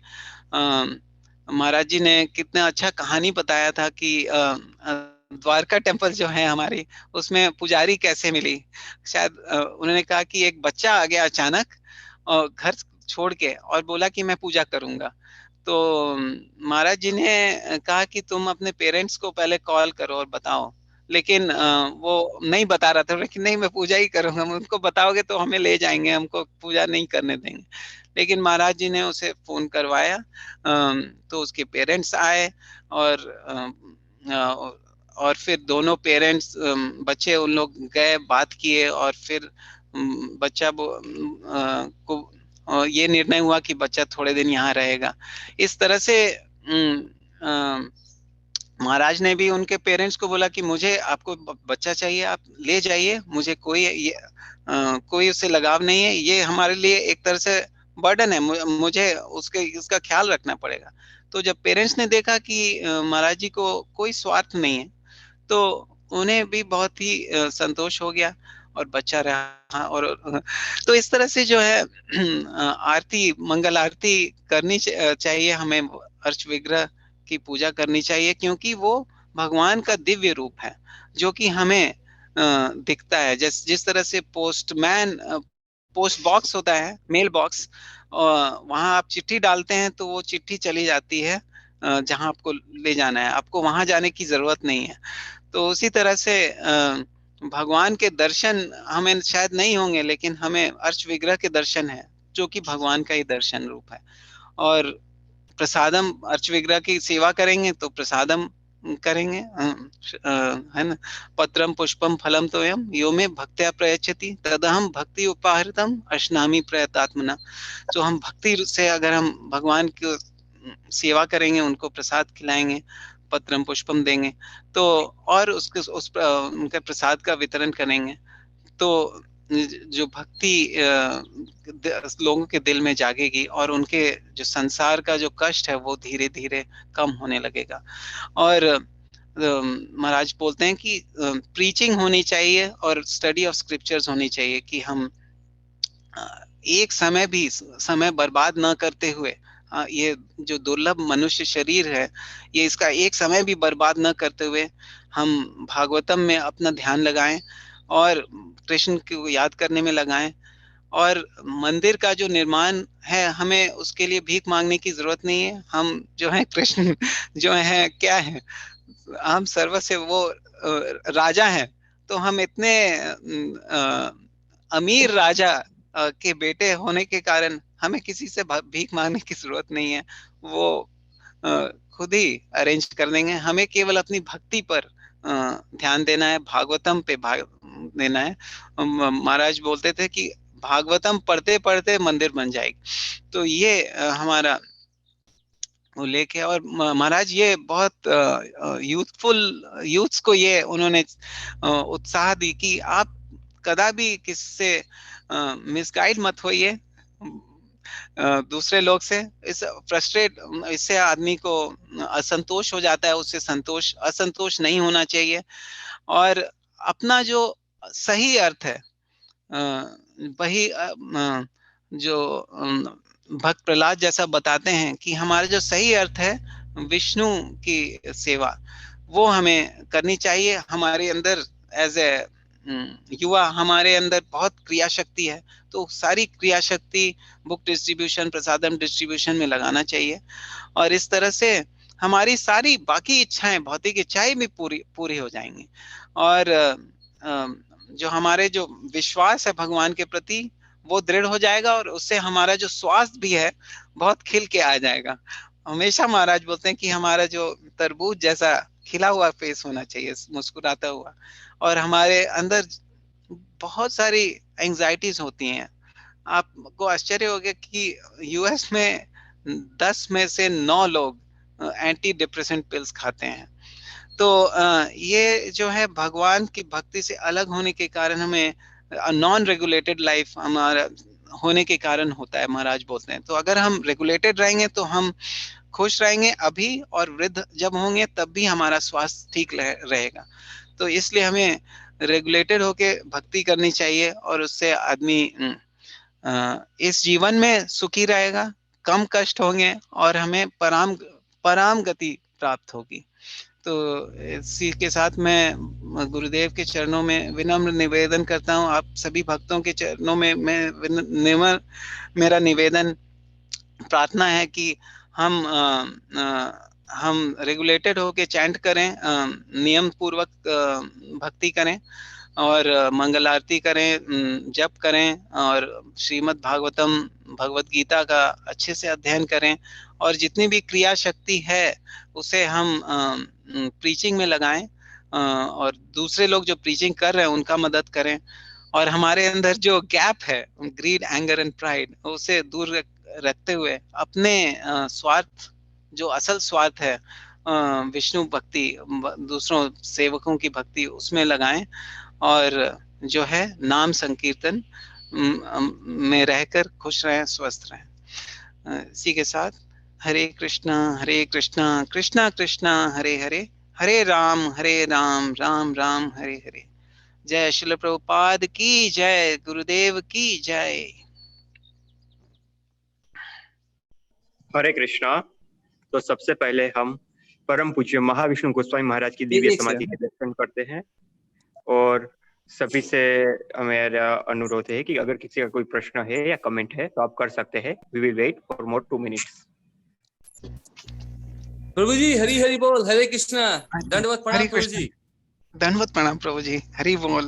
महाराज जी ने कितना अच्छा कहानी बताया था कि द्वारका टेम्पल जो है हमारी, उसमें पुजारी कैसे मिली। शायद उन्होंने कहा कि एक बच्चा आ गया अचानक और घर छोड़ के और बोला कि मैं पूजा करूंगा। तो महाराज जी ने कहा कि तुम अपने पेरेंट्स को पहले कॉल करो और बताओ। लेकिन वो नहीं बता रहा था, लेकिन नहीं मैं पूजा ही करूंगा, उनको बताओगे तो हमें ले जाएंगे, हमको पूजा नहीं करने देंगे। लेकिन महाराज जी ने उसे फोन करवाया। तो उसके पेरेंट्स आए और और फिर दोनों पेरेंट्स बच्चे उन लोग गए, बात किए और फिर बच्चा को ये निर्णय हुआ कि बच्चा थोड़े दिन यहाँ रहेगा। इस तरह से महाराज ने भी उनके पेरेंट्स को बोला कि मुझे आपको बच्चा चाहिए, आप ले जाइए, मुझे कोई उससे लगाव नहीं है, ये हमारे लिए एक तरह से बर्डन है, मुझे उसके उसका ख्याल रखना पड़ेगा। तो जब पेरेंट्स ने देखा कि महाराज जी को कोई स्वार्थ नहीं है, तो उन्हें भी बहुत ही संतोष हो गया और बच्चा रहा। और तो इस तरह से जो है आरती, मंगल आरती करनी चाहिए हमें, अर्च विग्रह की पूजा करनी चाहिए, क्योंकि वो भगवान का दिव्य रूप है जो कि हमें दिखता है। जिस तरह से पोस्ट बॉक्स होता है, मेल बॉक्स, वहां आप चिट्ठी डालते हैं तो वो चिट्ठी चली जाती है जहां आपको ले जाना है, आपको वहां जाने की जरूरत नहीं है। तो उसी तरह से भगवान के दर्शन हमें शायद नहीं होंगे, लेकिन हमें अर्च विग्रह के दर्शन है जो कि भगवान का ही दर्शन रूप है। और प्रसादम, अर्च विग्रह की सेवा करेंगे तो प्रसादम करेंगे, है ना। पत्रम पुष्पम फलम तोयम यो में भक्त्या प्रयच्छति तदहम भक्ति उपाहृतम अश्नामि प्रयतात्मना। तो हम भक्ति से अगर हम भगवान की सेवा करेंगे, उनको प्रसाद खिलाएंगे, पत्रम पुष्पम देंगे, तो और उनके प्रसाद का वितरण करेंगे, तो जो भक्ति लोगों के दिल में जागेगी और उनके जो संसार का जो कष्ट है वो धीरे धीरे कम होने लगेगा। और महाराज बोलते हैं कि प्रीचिंग होनी चाहिए और स्टडी ऑफ स्क्रिप्चर्स होनी चाहिए, कि हम एक समय भी समय बर्बाद न करते हुए, ये जो दुर्लभ मनुष्य शरीर है, ये इसका एक समय भी बर्बाद न करते हुए हम भागवतम में अपना ध्यान लगाएं और कृष्ण को याद करने में लगाएं। और मंदिर का जो निर्माण है, हमें उसके लिए भीख मांगने की जरूरत नहीं है। हम जो है कृष्ण जो है क्या है, हम सर्व से वो राजा हैं, तो हम इतने अमीर राजा के बेटे होने के कारण हमें किसी से भीख मांगने की जरूरत नहीं है, वो खुद ही अरेंज कर देंगे। हमें केवल अपनी भक्ति पर ध्यान देना है, भागवतम पे देना है। महाराज बोलते थे कि भागवतम पढ़ते पढ़ते मंदिर बन जाएगी। तो ये हमारा उल्लेख है। और महाराज ये बहुत यूथ्स को ये उन्होंने उत्साह दी कि आप कदा भी किससे मिसगाइड मत होइए दूसरे लोग से। इस फ्रस्ट्रेट इससे आदमी को असंतोष हो जाता है, उससे असंतोष नहीं होना चाहिए। और अपना जो सही अर्थ है, वही जो भक्त प्रहलाद जैसा बताते हैं कि हमारा जो सही अर्थ है विष्णु की सेवा, वो हमें करनी चाहिए। हमारे अंदर एज ए युवा हमारे अंदर बहुत क्रिया शक्ति है, तो सारी क्रिया शक्ति बुक डिस्ट्रीब्यूशन, प्रसादम डिस्ट्रीब्यूशन में लगाना चाहिए। और इस तरह से हमारी सारी बाकी इच्छाएं, भौतिक इच्छाएं भी पूरी पूरी हो जाएंगी। और जो हमारे जो विश्वास है भगवान के प्रति, वो दृढ़ हो जाएगा, और उससे हमारा जो स्वास्थ्य भी है बहुत खिल के आ जाएगा। हमेशा महाराज बोलते हैं कि हमारा जो तरबूज जैसा खिला हुआ फेस होना चाहिए, मुस्कुराता हुआ। और हमारे अंदर बहुत सारी एंजाइटीज होती हैं। आपको आश्चर्य होगा कि यूएस में 10 में से 9 लोग एंटी डिप्रेसेंट पिल्स खाते हैं। तो ये जो है भगवान की भक्ति से अलग होने के कारण हमें नॉन रेगुलेटेड लाइफ हमारा होने के कारण होता है, महाराज बोलते हैं। तो अगर हम रेगुलेटेड रहेंगे तो हम खुश रहेंगे अभी, और वृद्ध जब होंगे तब भी हमारा स्वास्थ्य ठीक रहेगा। तो इसलिए हमें रेगुलेटेड होके भक्ति करनी चाहिए, और उससे आदमी इस जीवन में सुखी रहेगा, कम कष्ट होंगे, और हमें पराम पराम गति प्राप्त होगी। तो इसी के साथ मैं गुरुदेव के चरणों में विनम्र निवेदन करता हूँ, आप सभी भक्तों के चरणों में मैं मेरा निवेदन प्रार्थना है कि हम हम रेगुलेटेड होके चैंट करें, नियम पूर्वक भक्ति करें, और मंगल आरती करें, जप करें, और श्रीमद् भागवतम, भगवत गीता का अच्छे से अध्ययन करें, और जितनी भी क्रिया शक्ति है उसे हम प्रीचिंग में लगाएं, और दूसरे लोग जो प्रीचिंग कर रहे हैं उनका मदद करें। और हमारे अंदर जो गैप है, ग्रीड, एंगर एंड प्राइड, उसे दूर रखते हुए अपने स्वार्थ, जो असल स्वार्थ है विष्णु भक्ति, दूसरों सेवकों की भक्ति उसमें लगाएं, और जो है नाम संकीर्तन में रहकर खुश रहें, स्वस्थ रहें। इसी के साथ हरे कृष्णा कृष्णा कृष्णा हरे हरे, हरे राम राम राम हरे हरे। जय श्रील प्रभुपाद की जय, गुरुदेव की जय। हरे कृष्णा। तो सबसे पहले हम परम पूज्य महाविष्णु गोस्वामी महाराज की दिव्य समाधि के दर्शन करते हैं, और सभी से मेरा अनुरोध है कि अगर किसी का कोई प्रश्न है या कमेंट है तो आप कर सकते हैं। We will wait for more 2 minutes. प्रभु जी हरि हरि बोल, हरे कृष्णा, दंडवत प्रणाम प्रभु जी। दंडवत प्रणाम प्रभु जी, हरि बोल,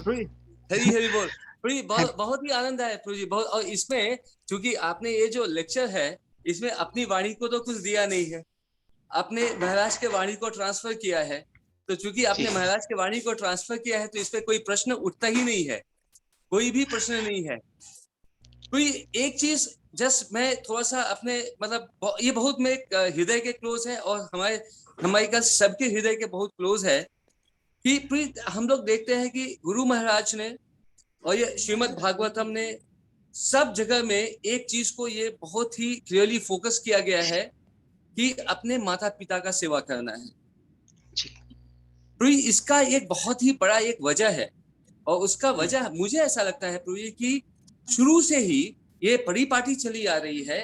हरि हरि बोल। प्रभु जी बहुत ही आनंद आया प्रभु जी, बहुत। और इसमें चूंकि आपने ये जो लेक्चर है इसमें अपनी वाणी को तो कुछ दिया नहीं है, आपने महाराज के वाणी को ट्रांसफर किया है। तो चूंकि आपने महाराज के वाणी को ट्रांसफर किया है तो इस पे कोई प्रश्न उठता ही नहीं है, कोई भी प्रश्न नहीं है। कोई एक चीज जस्ट मैं थोड़ा सा अपने मतलब ये बहुत मेरे हृदय के क्लोज है, और हमारे का सबके हृदय के बहुत क्लोज है कि हम लोग देखते हैं कि गुरु महाराज ने और ये श्रीमद् भागवतम ने सब जगह में एक चीज को ये बहुत ही क्लियरली फोकस किया गया है कि अपने माता पिता का सेवा करना है। तो इसका एक बहुत ही बड़ा एक वजह है, और उसका वजह मुझे ऐसा लगता है प्रभु जी कि शुरू से ही ये परिपाटी चली आ रही है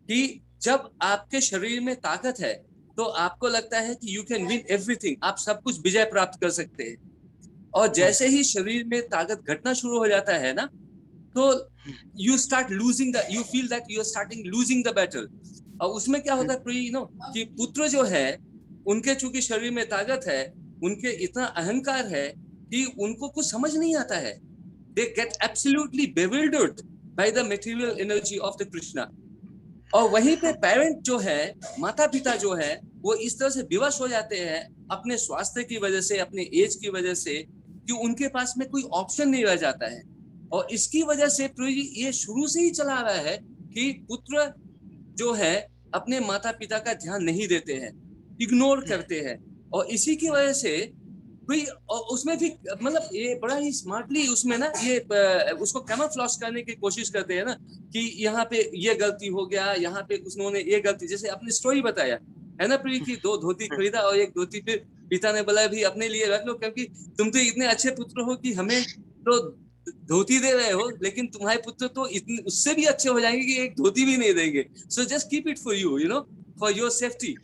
कि जब आपके शरीर में ताकत है तो आपको लगता है कि यू कैन विन एवरीथिंग, आप सब कुछ विजय प्राप्त कर सकते हैं। और जैसे ही शरीर में ताकत घटना शुरू हो जाता है ना, तो you start losing you feel that you are starting losing the battle. और उसमें क्या होता है कि पुत्र जो है उनके चूंकि शरीर में ताकत है, उनके इतना अहंकार है कि उनको कुछ समझ नहीं आता है। They get absolutely bewildered by the material energy of the Krishna. और वहीं पे पेरेंट जो है, माता पिता जो है, वो इस तरह से विवश हो जाते हैं अपने स्वास्थ्य की वजह से, अपने एज की वजह से, कि उनके पास में कोई ऑप्शन नहीं रह जाता है। और इसकी वजह से ये शुरू से ही चला रहा है कि पुत्र जो है अपने माता पिता का ध्यान नहीं देते हैं, इग्नोर करते हैं। और इसी की वजह से और उसमें भी मतलब ये बड़ा ही स्मार्टली उसमें ना ये उसको कैमोफ्लेज करने की कोशिश करते हैं ना, कि यहाँ पे ये गलती हो गया, यहाँ पे उन्होंने ये गलती, जैसे आपने स्टोरी बताया है ना प्रिय, की 2 धोती खरीदा और एक धोती फिर पिता ने बोला भी अपने लिए रख लो, क्योंकि तुम तो इतने अच्छे पुत्र हो कि हमें तो धोती दे रहे हो, लेकिन तुम्हारे पुत्र तो इतने उससे भी अच्छे हो जाएंगे कि एक धोती भी नहीं देंगे। So just keep it for you, for your safety.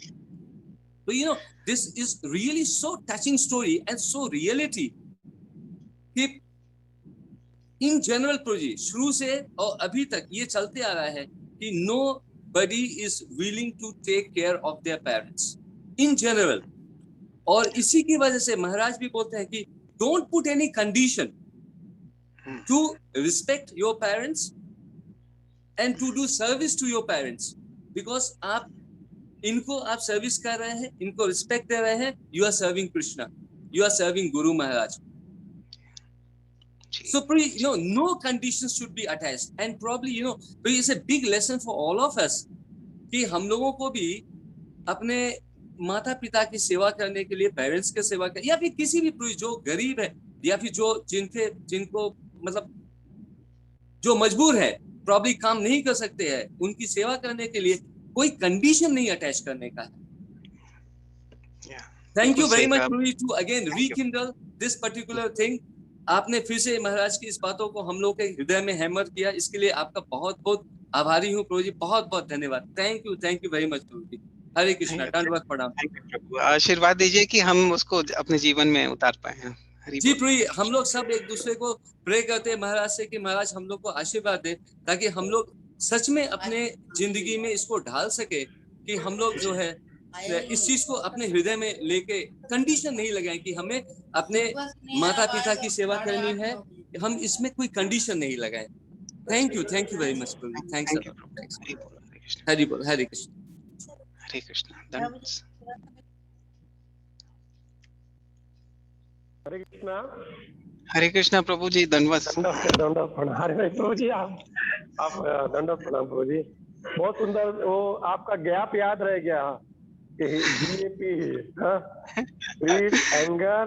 तो this is really so touching story and so reality कि in general प्रोजी शुरू से और अभी तक ये चलते आ रहा है कि nobody is willing to take care of their parents in general। और इसी की वजह से महाराज भी बोलते हैं कि don't put any condition to respect your parents and to do service to your parents, because इनको आप सर्विस कर रहे हैं, इनको रिस्पेक्ट दे रहे हैं, you are serving Krishna, you are serving guru Maharaj. So no conditions should be attached, and probably it's a big lesson for all of us कि हम लोगों को भी अपने माता पिता की सेवा करने के लिए, पेरेंट्स की सेवा कर, या फिर किसी भी जो गरीब है या फिर जो जिनको मतलब जो मजबूर है, प्रॉब्ली काम नहीं कर सकते हैं, उनकी सेवा करने के लिए कोई कंडीशन नहीं अटैच करने का। Thank you very much to again rekindle this particular thing. आपने फिर से महाराज की इस बातों को हम लोग के हृदय में हैमर किया, इसके लिए आपका बहुत बहुत आभारी हूँ प्रभु जी, बहुत बहुत धन्यवाद। थैंक यू वेरी मच प्रभु जी। हरे कृष्णा, दंडवत प्रणाम। आशीर्वाद दीजिए कि हम उसको अपने जीवन में उतार पाए। जी प्रभु, हम लोग सब एक दूसरे को प्रे करते हैं महाराज से कि महाराज हम लोग को आशीर्वाद दे, ताकि हम लोग सच में अपने जिंदगी में इसको ढाल सके कि हम लोग जो है इस चीज को अपने हृदय में लेके कंडीशन नहीं लगाएं कि हमें अपने माता पिता की सेवा करनी है, हम इसमें कोई कंडीशन नहीं लगाएं। Thank you very much Prabhu, thanks. Hari बोल, हरे कृष्ण, हरे कृष्ण। हरे कृष्णा प्रभु जी, दंडवत प्रणाम। हरे प्रभु जी, आप दंडवत प्रणाम प्रभु जी। बहुत सुंदर, वो आपका गैप याद रह गया GAP, हाँ, ग्रीड, एंगर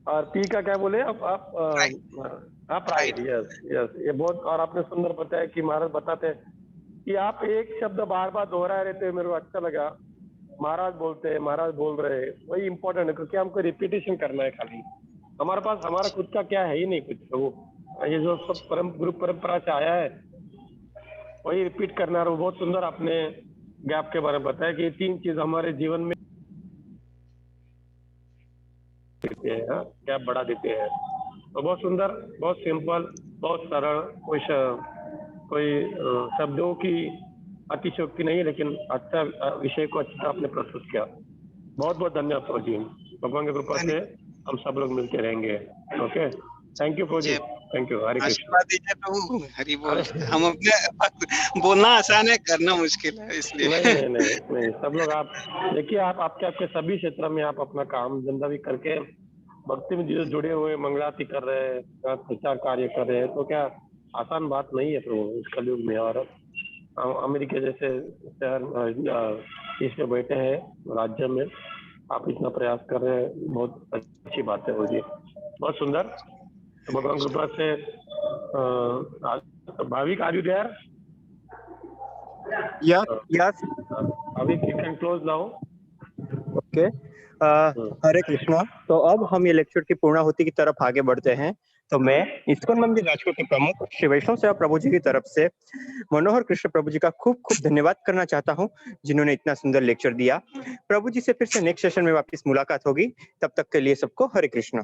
और पी का क्या बोले आप प्राइड, यस यस, ये बहुत। और आपने सुंदर बताया कि महाराज बताते हैं कि आप एक शब्द बार बार दोहराए रहते हैं, मेरे को अच्छा लगा। महाराज बोलते हैं, महाराज बोल रहे हैं, वही इम्पोर्टेंट है, क्योंकि हमको रिपीटेशन करना है खाली। हमारे पास हमारा खुद का क्या है ही नहीं कुछ, तो वो ये जो सब गुरु परंपरा से आया है वही रिपीट करना है। और वो बहुत सुंदर आपने गैप के बारे में बताया कि 3 चीज हमारे जीवन में देते हैं, हाँ, गैप बढ़ा देते हैं। तो बहुत सुंदर, बहुत सिंपल, बहुत सरल, कोई शब्दों की अतिशयोक्ति नहीं है, लेकिन अच्छा विषय को अच्छी तरह आपने प्रस्तुत किया। बहुत बहुत धन्यवाद प्रभु जी। भगवान की कृपा से हम सब लोग मिलते रहेंगे। ओके, थैंक यू प्रभु जी, थैंक यू। हरे कृष्ण। आशीर्वाद दीजिए प्रभु। हरि बोल। हम अपने बोलना आसान है, करना मुश्किल है, इसलिए नहीं, सब लोग आप देखिए, आप आपके सभी क्षेत्र में आप अपना काम धंधा भी करके भक्ति में जुड़े हुए, मंगलाती कर रहे हैं, प्रचार कार्य कर रहे हैं, तो क्या आसान बात नहीं है प्रभु इस कलयुग में। और अमेरिका जैसे शहर इसमें बैठे हैं राज्य में, आप इतना प्रयास कर रहे हैं, बहुत अच्छी बात है वो जी, बहुत सुंदर। तो भगवान कृपा से Bhavik, are you there? Yes Bhavik, you can close now. Okay. Hare Krishna. तो अब हम ये लेक्चर की पूर्णाहुति की तरफ आगे बढ़ते हैं। तो मैं इस्कॉन मंदिर राजकोट के प्रमुख श्री वैष्णव सेवा प्रभु जी की तरफ से मनोहर कृष्ण प्रभु जी का खूब खूब धन्यवाद करना चाहता हूं, जिन्होंने इतना सुंदर लेक्चर दिया। प्रभु जी से फिर से नेक्स्ट सेशन में वापस मुलाकात होगी, तब तक के लिए सबको हरे कृष्णा।